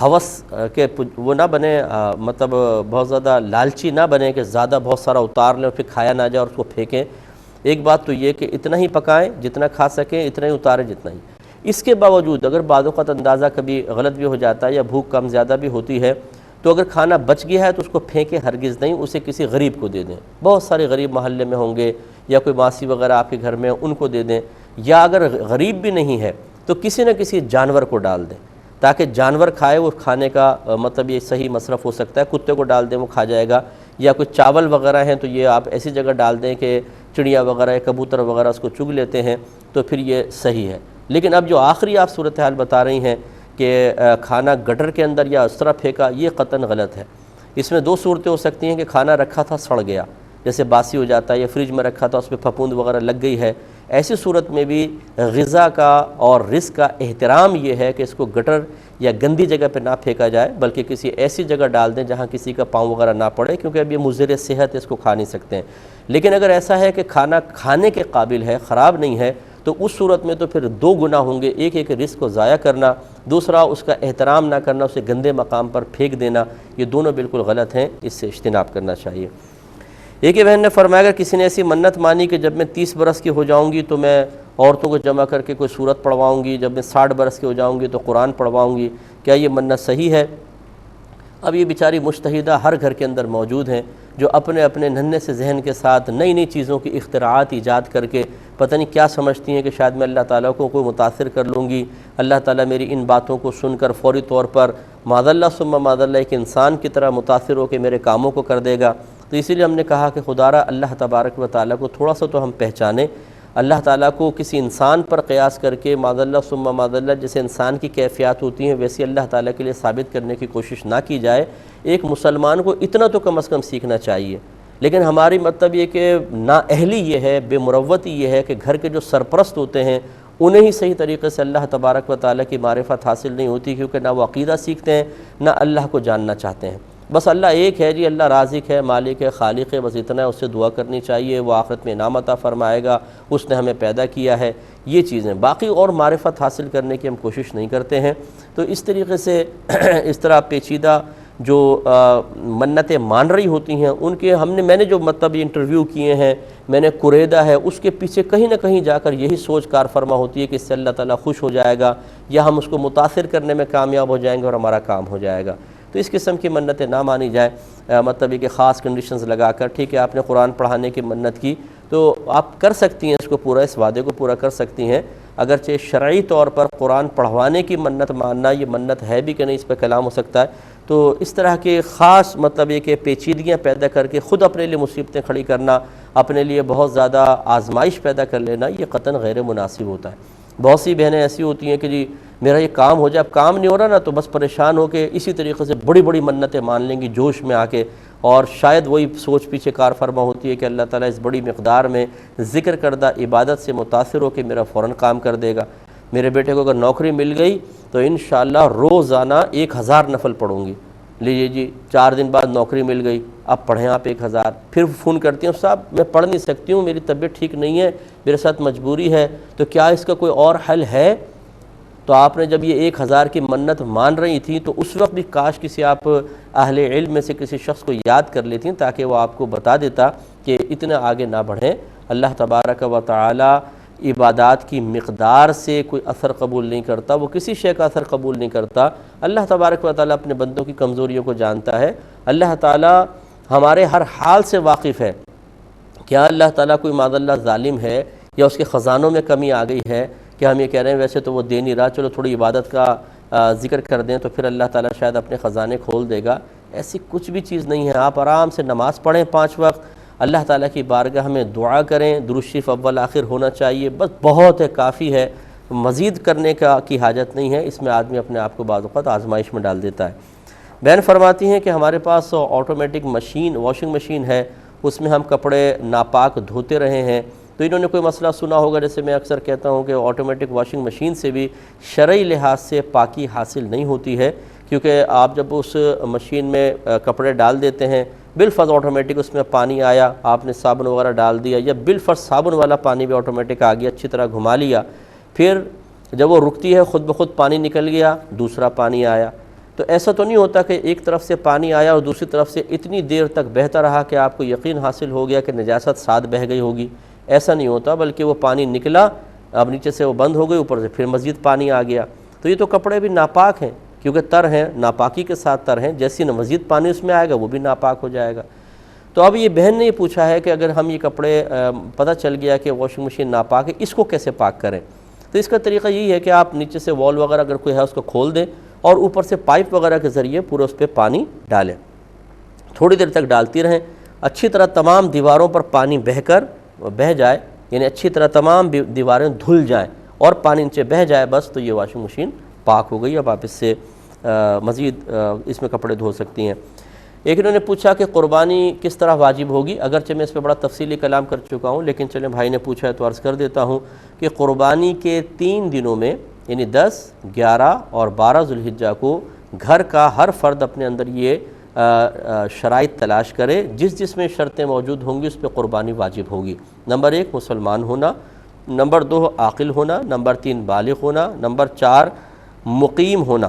ہوس کے وہ نہ بنے، مطلب بہت زیادہ لالچی نہ بنے کہ زیادہ بہت سارا اتار لیں اور پھر کھایا نہ جائے اور اس کو پھینکیں۔ ایک بات تو یہ کہ اتنا ہی پکائیں جتنا کھا سکیں، اتنا ہی اتاریں جتنا ہی۔ اس کے باوجود اگر بعض اوقات اندازہ کبھی غلط بھی ہو جاتا ہے یا بھوک کم زیادہ بھی ہوتی ہے تو اگر کھانا بچ گیا ہے تو اس کو پھینکیں ہرگز نہیں، اسے کسی غریب کو دے دیں، بہت سارے غریب محلے میں ہوں گے یا کوئی ماسی وغیرہ آپ کے گھر میں ان کو دے دیں، یا اگر غریب بھی نہیں ہے تو کسی نہ کسی جانور کو ڈال دیں تاکہ جانور کھائے، وہ کھانے کا مطلب یہ صحیح مصرف ہو سکتا ہے۔ کتے کو ڈال دیں، وہ کھا جائے گا، یا کوئی چاول وغیرہ ہیں تو یہ آپ ایسی جگہ ڈال دیں کہ چڑیا وغیرہ کبوتر وغیرہ اس کو چگ لیتے ہیں، تو پھر یہ صحیح ہے۔ لیکن اب جو آخری آپ صورتحال بتا رہی ہیں کہ کھانا گٹر کے اندر یا اس طرح پھینکا، یہ قطعاً غلط ہے۔ اس میں دو صورتیں ہو سکتی ہیں کہ کھانا رکھا تھا سڑ گیا، جیسے باسی ہو جاتا ہے، یا فریج میں رکھا تھا اس پہ پھپھوند وغیرہ لگ گئی ہے۔ ایسی صورت میں بھی غذا کا اور رزق کا احترام یہ ہے کہ اس کو گٹر یا گندی جگہ پہ نہ پھینکا جائے، بلکہ کسی ایسی جگہ ڈال دیں جہاں کسی کا پاؤں وغیرہ نہ پڑے، کیونکہ اب یہ مضر صحت ہے، اس کو کھا نہیں سکتے ہیں۔ لیکن اگر ایسا ہے کہ کھانا کھانے کے قابل ہے، خراب نہیں ہے، تو اس صورت میں تو پھر دو گناہ ہوں گے، ایک رزق کو ضائع کرنا، دوسرا اس کا احترام نہ کرنا، اسے گندے مقام پر پھینک دینا، یہ دونوں بالکل غلط ہیں، اس سے اجتناب کرنا چاہیے۔ ایک بہن نے فرمایا اگر کسی نے ایسی منت مانی کہ جب میں 30 برس کی ہو جاؤں گی تو میں عورتوں کو جمع کر کے کوئی سورت پڑھواؤں گی، جب میں 60 برس کی ہو جاؤں گی تو قرآن پڑھواؤں گی، کیا یہ منت صحیح ہے؟ اب یہ بیچاری مجتہدہ ہر گھر کے اندر موجود ہیں جو اپنے اپنے ننھے سے ذہن کے ساتھ نئی نئی چیزوں کی اختراعات ایجاد کر کے پتہ نہیں کیا سمجھتی ہیں کہ شاید میں اللہ تعالیٰ کو کوئی متاثر کر لوں گی، اللہ تعالیٰ میری ان باتوں کو سن کر فوری طور پر معاذ اللہ ثم معاذ اللہ ایک انسان کی طرح متاثر ہو کے میرے کاموں کو کر دے گا۔ تو اسی لیے ہم نے کہا کہ خدارہ اللہ تبارک و تعالیٰ کو تھوڑا سا تو ہم پہچانیں، اللہ تعالیٰ کو کسی انسان پر قیاس کر کے معاذ اللہ ثم معاذ اللہ جیسے انسان کی کیفیات ہوتی ہیں ویسے اللہ تعالیٰ کے لیے ثابت کرنے کی کوشش نہ کی جائے۔ ایک مسلمان کو اتنا تو کم از کم سیکھنا چاہیے، لیکن ہماری مطلب یہ کہ نااہلی یہ ہے، بے مروتی یہ ہے کہ گھر کے جو سرپرست ہوتے ہیں انہیں ہی صحیح طریقے سے اللہ تبارک و تعالیٰ کی معرفت حاصل نہیں ہوتی، کیونکہ نہ وہ عقیدہ سیکھتے ہیں نہ اللہ کو جاننا چاہتے ہیں۔ بس اللہ ایک ہے جی، اللہ رازق ہے، مالک ہے، خالق ہے، بس اتنا ہے، اس سے دعا کرنی چاہیے، وہ آخرت میں انعام عطا فرمائے گا، اس نے ہمیں پیدا کیا ہے، یہ چیزیں باقی اور معرفت حاصل کرنے کی ہم کوشش نہیں کرتے ہیں۔ تو اس طریقے سے اس طرح پیچیدہ جو منتیں مان رہی ہوتی ہیں ان کے میں نے جو مطلب انٹرویو کیے ہیں، میں نے قریدہ ہے، اس کے پیچھے کہیں نہ کہیں جا کر یہی سوچ کار فرما ہوتی ہے کہ اس سے اللہ تعالیٰ خوش ہو جائے گا یا ہم اس کو متاثر کرنے میں کامیاب ہو جائیں گے اور ہمارا کام ہو جائے گا۔ تو اس قسم کی منتیں نہ مانی جائے، مطلب یہ کہ خاص کنڈیشنز لگا کر، ٹھیک ہے آپ نے قرآن پڑھانے کی منت کی تو آپ کر سکتی ہیں اس کو پورا، اس وعدے کو پورا کر سکتی ہیں، اگرچہ شرعی طور پر قرآن پڑھوانے کی منت ماننا یہ منت ہے بھی کہ نہیں، اس پہ کلام ہو سکتا ہے۔ تو اس طرح کے خاص مطلب یہ کہ پیچیدگیاں پیدا کر کے خود اپنے لیے مصیبتیں کھڑی کرنا، اپنے لیے بہت زیادہ آزمائش پیدا کر لینا، یہ قطعاً غیر مناسب ہوتا ہے۔ بہت سی بہنیں ایسی ہوتی ہیں کہ جی میرا یہ کام ہو جائے، اب کام نہیں ہو رہا نا تو بس پریشان ہو کے اسی طریقے سے بڑی بڑی منتیں مان لیں گی جوش میں آ کے، اور شاید وہی سوچ پیچھے کار فرما ہوتی ہے کہ اللہ تعالیٰ اس بڑی مقدار میں ذکر کردہ عبادت سے متاثر ہو کے میرا فوراً کام کر دے گا۔ میرے بیٹے کو اگر نوکری مل گئی تو انشاءاللہ روزانہ 1000 نفل پڑھوں گی۔ لیجیے جی 4 دن بعد نوکری مل گئی، اب پڑھیں آپ 1000، پھر فون کرتی ہیں صاحب میں پڑھ نہیں سکتی ہوں، میری طبیعت ٹھیک نہیں ہے، میرے ساتھ مجبوری ہے، تو کیا اس کا کوئی اور حل ہے؟ تو آپ نے جب یہ 1000 کی منت مان رہی تھی تو اس وقت بھی کاش کسی آپ اہل علم میں سے کسی شخص کو یاد کر لیتی تاکہ وہ آپ کو بتا دیتا کہ اتنا آگے نہ بڑھیں۔ اللہ تبارک و تعالی عبادات کی مقدار سے کوئی اثر قبول نہیں کرتا، وہ کسی شے کا اثر قبول نہیں کرتا۔ اللہ تبارک و تعالی اپنے بندوں کی کمزوریوں کو جانتا ہے، اللہ تعالی ہمارے ہر حال سے واقف ہے۔ کیا اللہ تعالیٰ کوئی معاذ اللہ ظالم ہے یا اس کے خزانوں میں کمی آ گئی ہے کہ ہم یہ کہہ رہے ہیں ویسے تو وہ دے نہیں رہا، چلو تھوڑی عبادت کا ذکر کر دیں تو پھر اللہ تعالیٰ شاید اپنے خزانے کھول دے گا؟ ایسی کچھ بھی چیز نہیں ہے۔ آپ آرام سے نماز پڑھیں 5 وقت، اللہ تعالیٰ کی بارگاہ میں دعا کریں، درود شریف اول آخر ہونا چاہیے، بس بہت ہے، کافی ہے، مزید کرنے کی حاجت نہیں ہے۔ اس میں آدمی اپنے آپ کو بعض اوقات آزمائش میں ڈال دیتا ہے۔ بہن فرماتی ہیں کہ ہمارے پاس آٹومیٹک مشین واشنگ مشین ہے، اس میں ہم کپڑے ناپاک دھوتے رہے ہیں، تو انہوں نے کوئی مسئلہ سنا ہوگا، جیسے میں اکثر کہتا ہوں کہ آٹومیٹک واشنگ مشین سے بھی شرعی لحاظ سے پاکی حاصل نہیں ہوتی ہے، کیونکہ آپ جب اس مشین میں کپڑے ڈال دیتے ہیں بالفرض آٹومیٹک اس میں پانی آیا، آپ نے صابن وغیرہ ڈال دیا یا بالفرض صابن والا پانی بھی آٹومیٹک آ گیا، اچھی طرح گھما لیا، پھر جب وہ رکتی ہے خود بخود پانی نکل گیا، دوسرا پانی آیا، تو ایسا تو نہیں ہوتا کہ ایک طرف سے پانی آیا اور دوسری طرف سے اتنی دیر تک بہتا رہا کہ آپ کو یقین حاصل ہو گیا کہ نجاست ساتھ بہہ گئی ہوگی، ایسا نہیں ہوتا، بلکہ وہ پانی نکلا، اب نیچے سے وہ بند ہو گئی، اوپر سے پھر مزید پانی آ گیا، تو یہ تو کپڑے بھی ناپاک ہیں کیونکہ تر ہیں، ناپاکی کے ساتھ تر ہیں، جیسی مزید پانی اس میں آئے گا وہ بھی ناپاک ہو جائے گا۔ تو اب یہ بہن نے یہ پوچھا ہے کہ اگر ہم یہ کپڑے پتہ چل گیا کہ واشنگ مشین ناپاک ہے، اس کو کیسے پاک کریں؟ تو اس کا طریقہ یہی ہے کہ آپ نیچے سے وال وغیرہ اگر کوئی ہے اس کو کھول دیں اور اوپر سے پائپ وغیرہ کے ذریعے پورے اس پہ پانی ڈالیں، تھوڑی دیر تک ڈالتی رہیں، اچھی طرح تمام دیواروں پر پانی بہہ جائے، یعنی اچھی طرح تمام دیواریں دھل جائیں اور پانی نیچے بہہ جائے بس، تو یہ واشنگ مشین پاک ہو گئی۔ اب آپ اس سے مزید اس میں کپڑے دھو سکتی ہیں۔ ایک انہوں نے پوچھا کہ قربانی کس طرح واجب ہوگی، اگرچہ میں اس پہ بڑا تفصیلی کلام کر چکا ہوں، لیکن چلیں بھائی نے پوچھا ہے تو عرض کر دیتا ہوں کہ قربانی کے 3 دنوں میں یعنی 10، 11 اور 12 ذو الحجہ کو گھر کا ہر فرد اپنے اندر یہ شرائط تلاش کرے، جس میں شرطیں موجود ہوں گی اس پہ قربانی واجب ہوگی۔ نمبر 1 مسلمان ہونا، نمبر 2 عاقل ہونا، نمبر 3 بالغ ہونا، نمبر 4 مقیم ہونا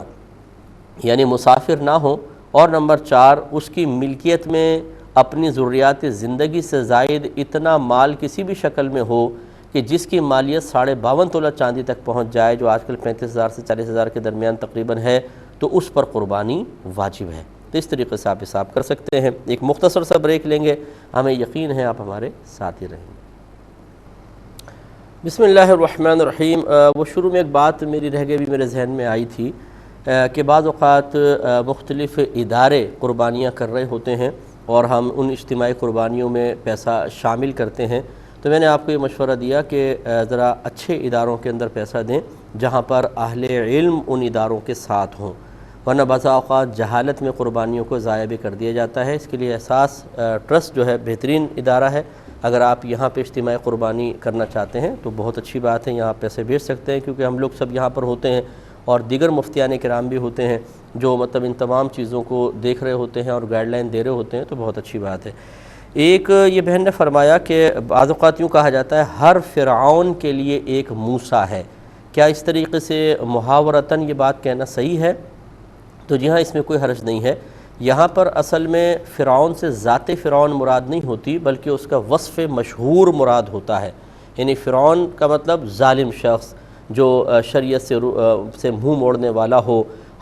یعنی مسافر نہ ہو، اور نمبر 4 اس کی ملکیت میں اپنی ضروریات زندگی سے زائد اتنا مال کسی بھی شکل میں ہو کہ جس کی مالیت 52.5 تولہ چاندی تک پہنچ جائے، جو آج کل 35,000 سے 40,000 کے درمیان تقریباً ہے، تو اس پر قربانی واجب ہے۔ تو اس طریقے سے آپ حساب کر سکتے ہیں۔ ایک مختصر سا بریک لیں گے، ہمیں یقین ہے آپ ہمارے ساتھ ہی رہیں گے۔ بسم اللہ الرحمن الرحیم۔ وہ شروع میں ایک بات میری رہ گئی، بھی میرے ذہن میں آئی تھی کہ بعض اوقات مختلف ادارے قربانیاں کر رہے ہوتے ہیں اور ہم ان اجتماعی قربانیوں میں پیسہ شامل کرتے ہیں، تو میں نے آپ کو یہ مشورہ دیا کہ ذرا اچھے اداروں کے اندر پیسہ دیں جہاں پر اہل علم ان اداروں کے ساتھ ہوں، ورنہ بعض اوقات جہالت میں قربانیوں کو ضائع بھی کر دیا جاتا ہے۔ اس کے لیے احساس ٹرسٹ جو ہے بہترین ادارہ ہے۔ اگر آپ یہاں پہ اجتماعی قربانی کرنا چاہتے ہیں تو بہت اچھی بات ہے، یہاں پیسے بھیج سکتے ہیں، کیونکہ ہم لوگ سب یہاں پر ہوتے ہیں اور دیگر مفتیان کرام بھی ہوتے ہیں جو مطلب ان تمام چیزوں کو دیکھ رہے ہوتے ہیں اور گائیڈ لائن دے رہے ہوتے ہیں، تو بہت اچھی بات ہے۔ ایک یہ بہن نے فرمایا کہ بعض اوقات یوں کہا جاتا ہے ہر فرعون کے لیے ایک موسیٰ ہے، کیا اس طریقے سے محاورتاً یہ بات کہنا صحیح ہے؟ تو جی ہاں، اس میں کوئی حرج نہیں ہے۔ یہاں پر اصل میں فرعون سے ذات فرعون مراد نہیں ہوتی، بلکہ اس کا وصف مشہور مراد ہوتا ہے، یعنی فرعون کا مطلب ظالم شخص جو شریعت سے منہ موڑنے والا ہو،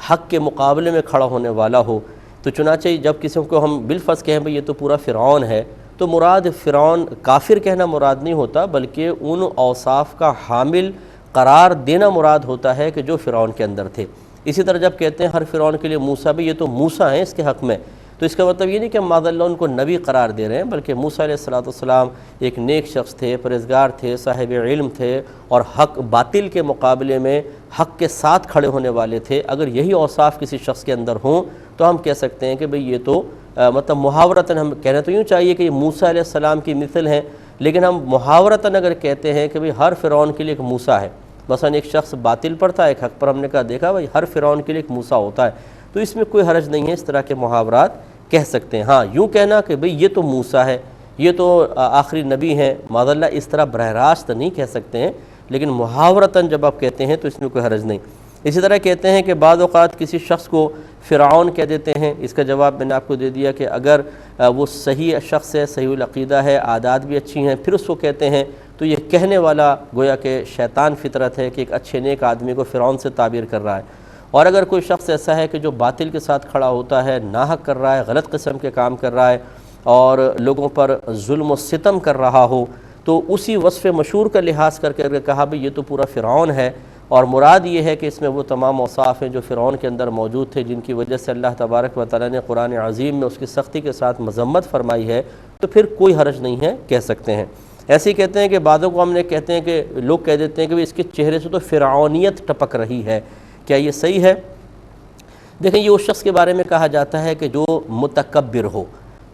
حق کے مقابلے میں کھڑا ہونے والا ہو۔ تو چنانچہ جب کسی کو ہم بالفرض کہیں بھئی یہ تو پورا فرعون ہے، تو مراد فرعون کافر کہنا مراد نہیں ہوتا، بلکہ ان اوصاف کا حامل قرار دینا مراد ہوتا ہے کہ جو فرعون کے اندر تھے۔ اسی طرح جب کہتے ہیں ہر فرعون کے لیے موسیٰ، بھی یہ تو موسیٰ ہیں اس کے حق میں، تو اس کا مطلب یہ نہیں کہ معاذ اللہ ان کو نبی قرار دے رہے ہیں، بلکہ موسیٰ علیہ السلام ایک نیک شخص تھے، پرہیزگار تھے، صاحب علم تھے، اور حق باطل کے مقابلے میں حق کے ساتھ کھڑے ہونے والے تھے۔ اگر یہی اوصاف کسی شخص کے اندر ہوں تو ہم کہہ سکتے ہیں کہ بھئی یہ تو مطلب محاورتاً ہم کہنا تو یوں چاہیے کہ یہ موسیٰ علیہ السلام کی مثل ہیں، لیکن ہم محاورتاً اگر کہتے ہیں کہ بھئی ہر فرعون کے لیے ایک موسیٰ ہے، مثلا ایک شخص باطل پر تھا، ایک حق پر، ہم نے کہا دیکھا بھئی ہر فرعون کے لیے ایک موسیٰ ہوتا ہے، تو اس میں کوئی حرج نہیں ہے، اس طرح کے محاورات کہہ سکتے ہیں۔ ہاں یوں کہنا کہ بھئی یہ تو موسیٰ ہے، یہ تو آخری نبی ہیں، معاذ اللہ اس طرح براہ راست نہیں کہہ سکتے ہیں، لیکن محاورتاً جب آپ کہتے ہیں تو اس میں کوئی حرج نہیں۔ اسی طرح کہتے ہیں کہ بعض اوقات کسی شخص کو فرعون کہہ دیتے ہیں، اس کا جواب میں نے آپ کو دے دیا کہ اگر وہ صحیح شخص ہے، صحیح العقیدہ ہے، عادات بھی اچھی ہیں، پھر اس کو کہتے ہیں تو یہ کہنے والا گویا کہ شیطان فطرت ہے کہ ایک اچھے نیک آدمی کو فرعون سے تعبیر کر رہا ہے۔ اور اگر کوئی شخص ایسا ہے کہ جو باطل کے ساتھ کھڑا ہوتا ہے، ناحق کر رہا ہے، غلط قسم کے کام کر رہا ہے اور لوگوں پر ظلم و ستم کر رہا ہو، تو اسی وصف مشہور کا لحاظ کر کے کہا بھئی یہ تو پورا فرعون ہے، اور مراد یہ ہے کہ اس میں وہ تمام اوصاف ہیں جو فرعون کے اندر موجود تھے، جن کی وجہ سے اللہ تبارک و تعالیٰ نے قرآن عظیم میں اس کی سختی کے ساتھ مذمت فرمائی ہے، تو پھر کوئی حرج نہیں ہے، کہہ سکتے ہیں۔ ایسے ہی کہتے ہیں کہ بعضوں کو ہم نے کہتے ہیں کہ لوگ کہہ دیتے ہیں کہ اس کے چہرے سے تو فرعونیت ٹپک رہی ہے، کیا یہ صحیح ہے؟ دیکھیں یہ اس شخص کے بارے میں کہا جاتا ہے کہ جو متکبر ہو،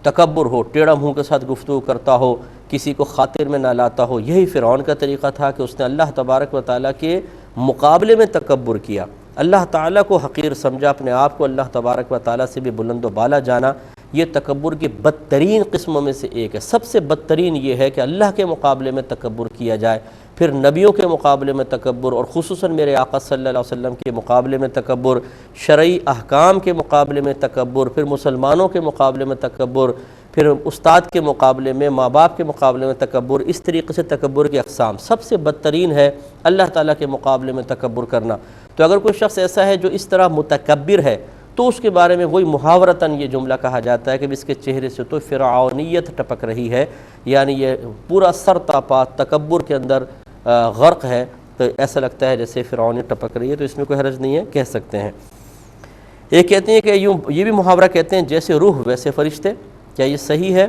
تکبر ہو، ٹیڑھا منہ کے ساتھ گفتگو کرتا ہو، کسی کو خاطر میں نہ لاتا ہو۔ یہی فرعون کا طریقہ تھا کہ اس نے اللہ تبارک و تعالیٰ کے مقابلے میں تکبر کیا، اللہ تعالیٰ کو حقیر سمجھا، اپنے آپ کو اللہ تبارک و تعالیٰ سے بھی بلند و بالا جانا۔ یہ تکبر کی بدترین قسموں میں سے ایک ہے۔ سب سے بدترین یہ ہے کہ اللہ کے مقابلے میں تکبر کیا جائے، پھر نبیوں کے مقابلے میں تکبر، اور خصوصاً میرے آقا صلی اللہ علیہ وسلم کے مقابلے میں تکبر، شرعی احکام کے مقابلے میں تکبر، پھر مسلمانوں کے مقابلے میں تکبر، پھر استاد کے مقابلے میں، ماں باپ کے مقابلے میں تکبر۔ اس طریقے سے تکبر کی اقسام سب سے بدترین ہے اللہ تعالیٰ کے مقابلے میں تکبر کرنا۔ تو اگر کوئی شخص ایسا ہے جو اس طرح متکبر ہے، تو اس کے بارے میں وہی محاورتاً یہ جملہ کہا جاتا ہے کہ اس کے چہرے سے تو فرعونیت ٹپک رہی ہے، یعنی یہ پورا سر تاپا تکبر کے اندر غرق ہے، تو ایسا لگتا ہے جیسے فرعونیت ٹپک رہی ہے، تو اس میں کوئی حرج نہیں ہے، کہہ سکتے ہیں۔ ایک کہتے ہیں کہ یہ بھی محاورہ کہتے ہیں جیسے روح ویسے فرشتے، کیا یہ صحیح ہے؟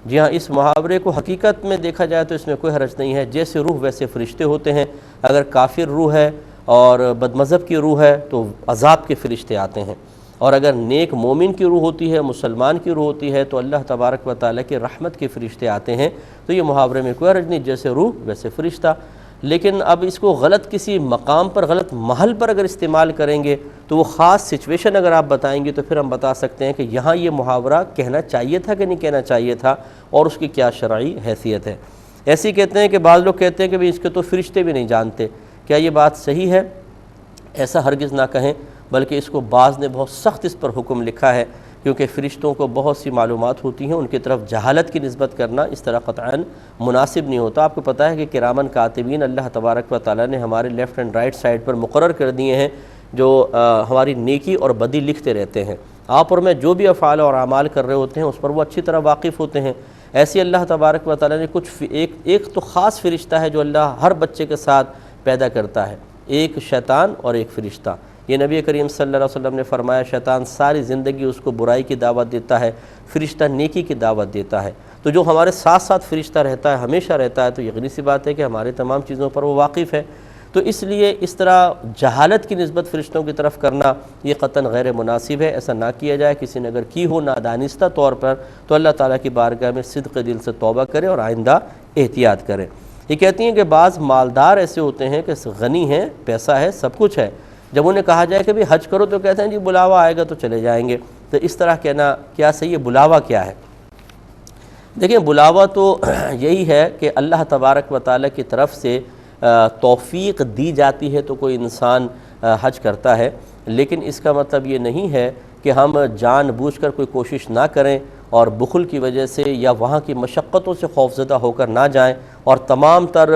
جی ہاں، اس محاورے کو حقیقت میں دیکھا جائے تو اس میں کوئی حرج نہیں ہے، جیسے روح ویسے فرشتے ہوتے ہیں۔ اگر کافر روح ہے اور بد مذہب کی روح ہے تو عذاب کے فرشتے آتے ہیں، اور اگر نیک مومن کی روح ہوتی ہے، مسلمان کی روح ہوتی ہے، تو اللہ تبارک و تعالیٰ کی رحمت کے فرشتے آتے ہیں۔ تو یہ محاورے میں کوئی حرج نہیں، جیسے روح ویسے فرشتہ۔ لیکن اب اس کو غلط کسی مقام پر، غلط محل پر اگر استعمال کریں گے تو وہ خاص سچویشن اگر آپ بتائیں گے تو پھر ہم بتا سکتے ہیں کہ یہاں یہ محاورہ کہنا چاہیے تھا کہ نہیں کہنا چاہیے تھا، اور اس کی کیا شرعی حیثیت ہے۔ ایسے ہی کہتے ہیں کہ بعض لوگ کہتے ہیں کہ اس کے تو فرشتے بھی نہیں جانتے، کیا یہ بات صحیح ہے؟ ایسا ہرگز نہ کہیں، بلکہ اس کو بعض نے بہت سخت اس پر حکم لکھا ہے، کیونکہ فرشتوں کو بہت سی معلومات ہوتی ہیں، ان کی طرف جہالت کی نسبت کرنا اس طرح قطعاً مناسب نہیں ہوتا۔ آپ کو پتہ ہے کہ کرامن کاتبین اللہ تبارک و تعالیٰ نے ہمارے لیفٹ اینڈ رائٹ سائڈ پر مقرر کر دیے ہیں، جو ہماری نیکی اور بدی لکھتے رہتے ہیں۔ آپ اور میں جو بھی افعال اور اعمال کر رہے ہوتے ہیں اس پر وہ اچھی طرح واقف ہوتے ہیں۔ ایسے اللہ تبارک و تعالیٰ نے کچھ ایک تو خاص فرشتہ ہے جو اللہ ہر بچے کے ساتھ پیدا کرتا ہے، ایک شیطان اور ایک فرشتہ۔ یہ نبی کریم صلی اللہ علیہ وسلم نے فرمایا شیطان ساری زندگی اس کو برائی کی دعوت دیتا ہے، فرشتہ نیکی کی دعوت دیتا ہے۔ تو جو ہمارے ساتھ ساتھ فرشتہ رہتا ہے، ہمیشہ رہتا ہے، تو یقینی سی بات ہے کہ ہمارے تمام چیزوں پر وہ واقف ہے۔ تو اس لیے اس طرح جہالت کی نسبت فرشتوں کی طرف کرنا یہ قطعاً غیر مناسب ہے، ایسا نہ کیا جائے۔ کسی نے اگر کی ہو نادانستہ طور پر تو اللہ تعالیٰ کی بارگاہ میں صدق دل سے توبہ کرے اور آئندہ احتیاط کرے۔ یہ کہتی ہیں کہ بعض مالدار ایسے ہوتے ہیں کہ غنی ہیں، پیسہ ہے، سب کچھ ہے، جب انہیں کہا جائے کہ بھی حج کرو تو کہتے ہیں جی بلاوا آئے گا تو چلے جائیں گے۔ تو اس طرح کہنا کیا صحیح ہے؟ بلاوا کیا ہے؟ دیکھیں، بلاوا تو یہی ہے کہ اللہ تبارک و تعالیٰ کی طرف سے توفیق دی جاتی ہے تو کوئی انسان حج کرتا ہے، لیکن اس کا مطلب یہ نہیں ہے کہ ہم جان بوجھ کر کوئی کوشش نہ کریں اور بخل کی وجہ سے یا وہاں کی مشقتوں سے خوفزدہ ہو کر نہ جائیں اور تمام تر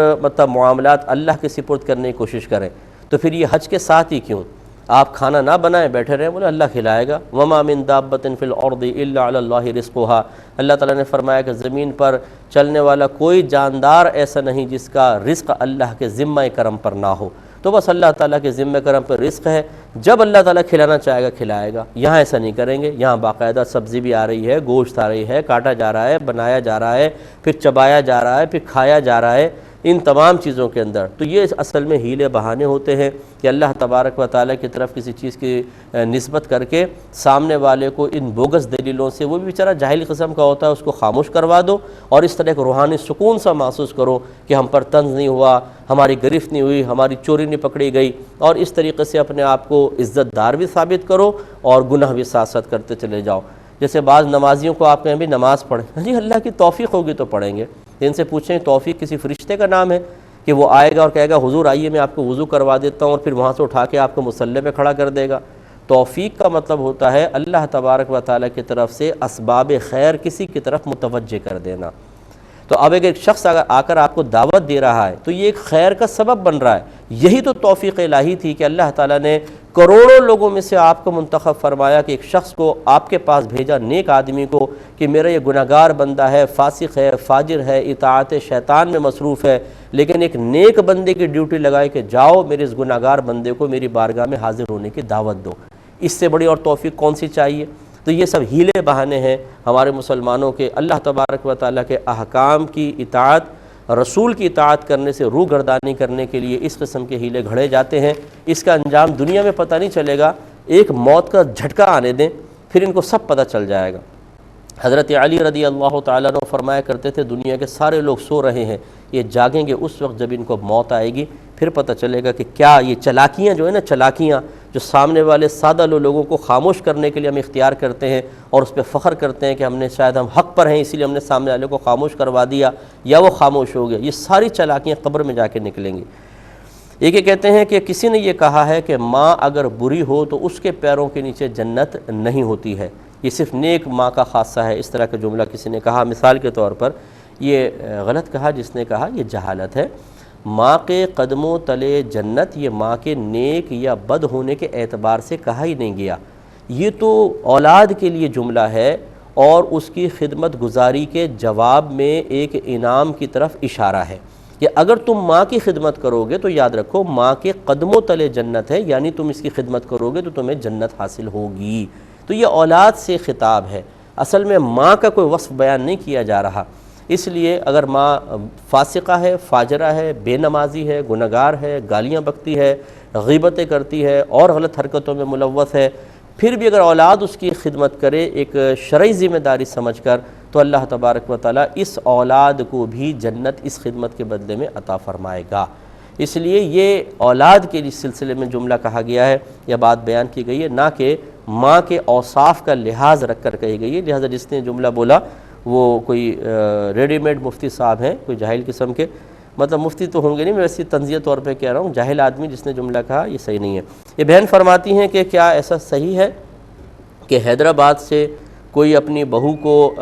معاملات اللہ کے سپرد کرنے کی کوشش کریں۔ تو پھر یہ حج کے ساتھ ہی کیوں؟ آپ کھانا نہ بنائیں، بیٹھے رہیں، بولے اللہ کھلائے گا۔ وما من دابۃ فی الارض الا علی اللہ رزقها، اللہ تعالیٰ نے فرمایا کہ زمین پر چلنے والا کوئی جاندار ایسا نہیں جس کا رزق اللہ کے ذمہ کرم پر نہ ہو۔ تو بس اللہ تعالیٰ کے ذمہ کرم پر رزق ہے، جب اللہ تعالیٰ کھلانا چاہے گا کھلائے گا۔ یہاں ایسا نہیں کریں گے، یہاں باقاعدہ سبزی بھی آ رہی ہے، گوشت آ رہی ہے، کاٹا جا رہا ہے، بنایا جا رہا ہے، پھر چبایا جا رہا ہے، پھر کھایا جا رہا ہے، ان تمام چیزوں کے اندر۔ تو یہ اصل میں ہیلے بہانے ہوتے ہیں کہ اللہ تبارک و تعالیٰ کی طرف کسی چیز کی نسبت کر کے سامنے والے کو ان بوگس دلیلوں سے، وہ بھی بیچارہ جاہل قسم کا ہوتا ہے، اس کو خاموش کروا دو اور اس طرح ایک روحانی سکون سا محسوس کرو کہ ہم پر طنز نہیں ہوا، ہماری گرفت نہیں ہوئی، ہماری چوری نہیں پکڑی گئی، اور اس طریقے سے اپنے آپ کو عزت دار بھی ثابت کرو اور گناہ بھی ساتھ ساتھ کرتے چلے جاؤ۔ جیسے بعض نمازیوں کو آپ کہیں بھی نماز پڑھیں، جی اللہ کی توفیق ہوگی تو پڑھیں گے۔ ان سے پوچھیں توفیق کسی فرشتے کا نام ہے کہ وہ آئے گا اور کہے گا حضور آئیے میں آپ کو وضو کروا دیتا ہوں، اور پھر وہاں سے اٹھا کے آپ کو مصلی پہ کھڑا کر دے گا؟ توفیق کا مطلب ہوتا ہے اللہ تبارک و تعالیٰ کی طرف سے اسباب خیر کسی کی طرف متوجہ کر دینا۔ تو اب اگر ایک شخص اگر آ کر آپ کو دعوت دے رہا ہے تو یہ ایک خیر کا سبب بن رہا ہے۔ یہی تو توفیق الہی تھی کہ اللہ تعالیٰ نے کروڑوں لوگوں میں سے آپ کو منتخب فرمایا کہ ایک شخص کو آپ کے پاس بھیجا، نیک آدمی کو، کہ میرا یہ گناہگار بندہ ہے، فاسق ہے، فاجر ہے، اطاعت شیطان میں مصروف ہے، لیکن ایک نیک بندے کی ڈیوٹی لگائے کہ جاؤ میرے اس گناہگار بندے کو میری بارگاہ میں حاضر ہونے کی دعوت دو۔ اس سے بڑی اور توفیق کون سی چاہیے؟ تو یہ سب ہیلے بہانے ہیں ہمارے مسلمانوں کے اللہ تبارک و تعالیٰ کے احکام کی اطاعت، رسول کی اطاعت کرنے سے روح گردانی کرنے کے لیے اس قسم کے ہیلے گھڑے جاتے ہیں۔ اس کا انجام دنیا میں پتہ نہیں چلے گا، ایک موت کا جھٹکا آنے دیں پھر ان کو سب پتہ چل جائے گا۔ حضرت علی رضی اللہ تعالیٰ عنہ فرمایا کرتے تھے دنیا کے سارے لوگ سو رہے ہیں، یہ جاگیں گے اس وقت جب ان کو موت آئے گی، پھر پتہ چلے گا کہ کیا یہ چلاکیاں جو ہے نا، چلاکیاں جو سامنے والے سادہ لوگوں کو خاموش کرنے کے لیے ہم اختیار کرتے ہیں اور اس پہ فخر کرتے ہیں کہ ہم نے شاید ہم حق پر ہیں اسی لیے ہم نے سامنے والے کو خاموش کروا دیا یا وہ خاموش ہو گیا، یہ ساری چلاکیاں قبر میں جا کے نکلیں گی۔ ایک یہ کہتے ہیں کہ کسی نے یہ کہا ہے کہ ماں اگر بری ہو تو اس کے پیروں کے نیچے جنت نہیں ہوتی ہے، یہ صرف نیک ماں کا خاصہ ہے، اس طرح کا جملہ کسی نے کہا۔ مثال کے طور پر یہ غلط کہا جس نے کہا، یہ جہالت ہے۔ ماں کے قدموں تلے جنت یہ ماں کے نیک یا بد ہونے کے اعتبار سے کہا ہی نہیں گیا، یہ تو اولاد کے لیے جملہ ہے اور اس کی خدمت گزاری کے جواب میں ایک انعام کی طرف اشارہ ہے کہ اگر تم ماں کی خدمت کرو گے تو یاد رکھو ماں کے قدموں تلے جنت ہے، یعنی تم اس کی خدمت کرو گے تو تمہیں جنت حاصل ہوگی۔ تو یہ اولاد سے خطاب ہے، اصل میں ماں کا کوئی وصف بیان نہیں کیا جا رہا۔ اس لیے اگر ماں فاسقہ ہے، فاجرہ ہے، بے نمازی ہے، گنہگار ہے، گالیاں بکتی ہے، غیبتیں کرتی ہے اور غلط حرکتوں میں ملوث ہے، پھر بھی اگر اولاد اس کی خدمت کرے ایک شرعی ذمہ داری سمجھ کر، تو اللہ تبارک و تعالیٰ اس اولاد کو بھی جنت اس خدمت کے بدلے میں عطا فرمائے گا۔ اس لیے یہ اولاد کے سلسلے میں جملہ کہا گیا ہے، یہ بات بیان کی گئی ہے، نہ کہ ماں کے اوصاف کا لحاظ رکھ کر کہی گئی ہے۔ لہذا جس نے جملہ بولا وہ کوئی ریڈی میڈ مفتی صاحب ہیں، کوئی جاہل قسم کے، مطلب مفتی تو ہوں گے نہیں، میں ویسے تنزیہ طور پہ کہہ رہا ہوں، جاہل آدمی جس نے جملہ کہا یہ صحیح نہیں ہے۔ یہ بہن فرماتی ہیں کہ کیا ایسا صحیح ہے کہ حیدرآباد سے کوئی اپنی بہو کو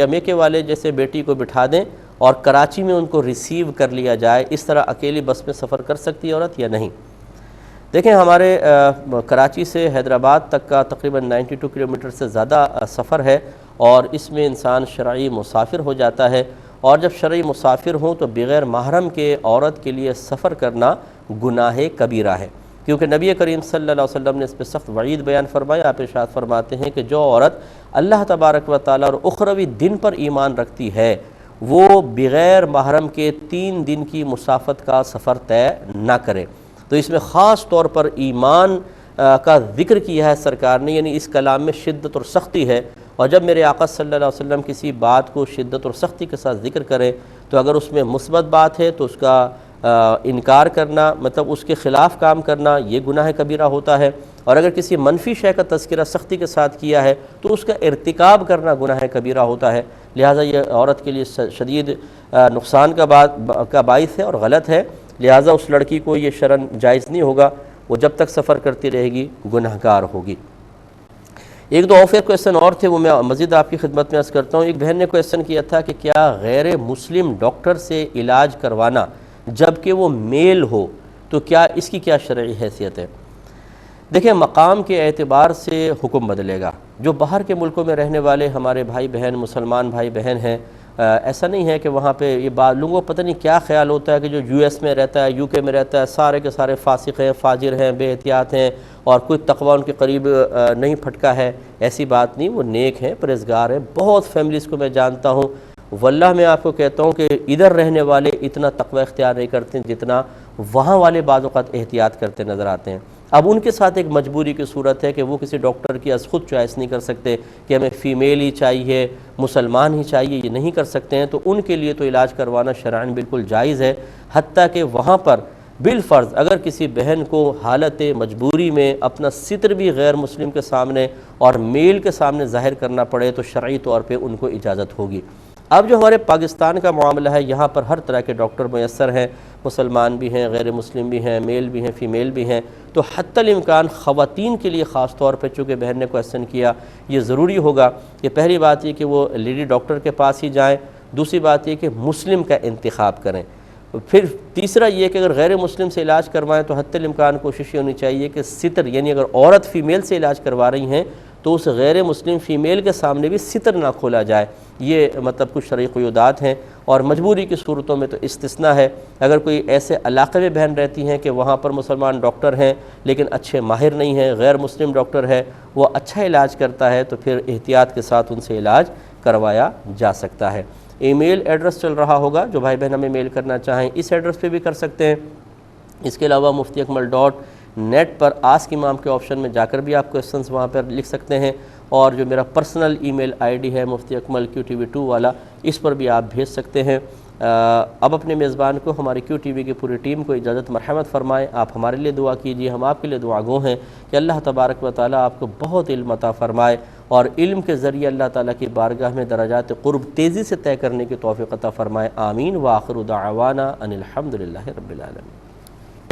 میکے والے جیسے بیٹی کو بٹھا دیں اور کراچی میں ان کو ریسیو کر لیا جائے، اس طرح اکیلی بس میں سفر کر سکتی ہے عورت یا نہیں؟ دیکھیں ہمارے کراچی سے حیدرآباد تک کا تقریباً 92 کلومیٹر سے زیادہ سفر ہے، اور اس میں انسان شرعی مسافر ہو جاتا ہے، اور جب شرعی مسافر ہوں تو بغیر محرم کے عورت کے لیے سفر کرنا گناہ کبیرہ ہے، کیونکہ نبی کریم صلی اللہ علیہ وسلم نے اس پہ سخت وعید بیان فرمایا۔ آپ ارشاد فرماتے ہیں کہ جو عورت اللہ تبارک و تعالیٰ اور اخروی دن پر ایمان رکھتی ہے وہ بغیر محرم کے 3 دن کی مسافت کا سفر طے نہ کرے۔ تو اس میں خاص طور پر ایمان کا ذکر کیا ہے سرکار نے، یعنی اس کلام میں شدت اور سختی ہے، اور جب میرے آقا صلی اللہ علیہ وسلم کسی بات کو شدت اور سختی کے ساتھ ذکر کریں تو اگر اس میں مثبت بات ہے تو اس کا انکار کرنا، مطلب اس کے خلاف کام کرنا، یہ گناہ کبیرہ ہوتا ہے، اور اگر کسی منفی شے کا تذکرہ سختی کے ساتھ کیا ہے تو اس کا ارتکاب کرنا گناہ کبیرہ ہوتا ہے۔ لہٰذا یہ عورت کے لیے شدید نقصان کا باعث ہے اور غلط ہے، لہٰذا اس لڑکی کو یہ شرعاً جائز نہیں ہوگا، وہ جب تک سفر کرتی رہے گی گنہگار ہوگی۔ ایک دو آفر کویسچن اور تھے، وہ میں مزید آپ کی خدمت میں عرض کرتا ہوں۔ ایک بہن نے کویسچن کیا تھا کہ کیا غیر مسلم ڈاکٹر سے علاج کروانا جبکہ وہ میل ہو تو کیا اس کی کیا شرعی حیثیت ہے؟ دیکھیں مقام کے اعتبار سے حکم بدلے گا۔ جو باہر کے ملکوں میں رہنے والے ہمارے بھائی بہن، مسلمان بھائی بہن ہیں، ایسا نہیں ہے کہ وہاں پہ یہ بات لوگوں کو پتہ نہیں کیا خیال ہوتا ہے کہ جو یو ایس میں رہتا ہے، یو کے میں رہتا ہے، سارے کے سارے فاسق ہیں، فاجر ہیں، بے احتیاط ہیں اور کوئی تقوی ان کے قریب نہیں پھٹکا ہے۔ ایسی بات نہیں، وہ نیک ہیں، پرہیزگار ہیں۔ بہت فیملیز کو میں جانتا ہوں، واللہ میں آپ کو کہتا ہوں کہ ادھر رہنے والے اتنا تقوی اختیار نہیں کرتے جتنا وہاں والے بعض اوقات احتیاط کرتے نظر آتے ہیں۔ اب ان کے ساتھ ایک مجبوری کی صورت ہے کہ وہ کسی ڈاکٹر کی از خود چوائس نہیں کر سکتے کہ ہمیں فیمیل ہی چاہیے، مسلمان ہی چاہیے، یہ نہیں کر سکتے ہیں، تو ان کے لیے تو علاج کروانا شرعاً بالکل جائز ہے، حتیٰ کہ وہاں پر بالفرض اگر کسی بہن کو حالت مجبوری میں اپنا ستر بھی غیر مسلم کے سامنے اور میل کے سامنے ظاہر کرنا پڑے تو شرعی طور پہ ان کو اجازت ہوگی۔ اب جو ہمارے پاکستان کا معاملہ ہے، یہاں پر ہر طرح کے ڈاکٹر میسر ہیں، مسلمان بھی ہیں، غیر مسلم بھی ہیں، میل بھی ہیں، فیمیل بھی ہیں، تو حتی الامکان خواتین کے لیے خاص طور پہ چونکہ بہن نے کویسچن کیا، یہ ضروری ہوگا کہ پہلی بات یہ کہ وہ لیڈی ڈاکٹر کے پاس ہی جائیں، دوسری بات یہ کہ مسلم کا انتخاب کریں، پھر تیسرا یہ کہ اگر غیر مسلم سے علاج کروائیں تو حتی الامکان کوشش یہ ہونی چاہیے کہ ستر، یعنی اگر عورت فیمیل سے علاج کروا رہی ہیں تو اس غیر مسلم فیمیل کے سامنے بھی ستر نہ کھولا جائے۔ یہ مطلب کچھ شرعی قیودات ہیں، اور مجبوری کی صورتوں میں تو استثناء ہے۔ اگر کوئی ایسے علاقے میں بہن رہتی ہیں کہ وہاں پر مسلمان ڈاکٹر ہیں لیکن اچھے ماہر نہیں ہیں، غیر مسلم ڈاکٹر ہے، وہ اچھا علاج کرتا ہے، تو پھر احتیاط کے ساتھ ان سے علاج کروایا جا سکتا ہے۔ ای میل ایڈریس چل رہا ہوگا، جو بھائی بہن ہمیں میل کرنا چاہیں اس ایڈریس پہ بھی کر سکتے ہیں۔ اس کے علاوہ muftiakmal.net پر آسک امام کے آپشن میں جا کر بھی آپ کویسچنز وہاں پر لکھ سکتے ہیں، اور جو میرا personal E mile I D ہے مفتی اکمل QTV2 والا، اس پر بھی آپ بھیج سکتے ہیں۔ اب اپنے میزبان کو، ہماری QTV کی پوری ٹیم کو اجازت مرحمت فرمائیں۔ آپ ہمارے لیے دعا کیجیے، ہم آپ کے لیے دعا گو ہیں کہ اللہ تبارک و تعالیٰ آپ کو بہت علم عطا فرمائے، اور علم کے ذریعے اللہ تعالیٰ کی بارگاہ میں درجات قرب تیزی سے طے کرنے کی توفیق عطا فرمائے۔ آمین۔ وآخر دعوانا ان الحمد للہ رب العالمین۔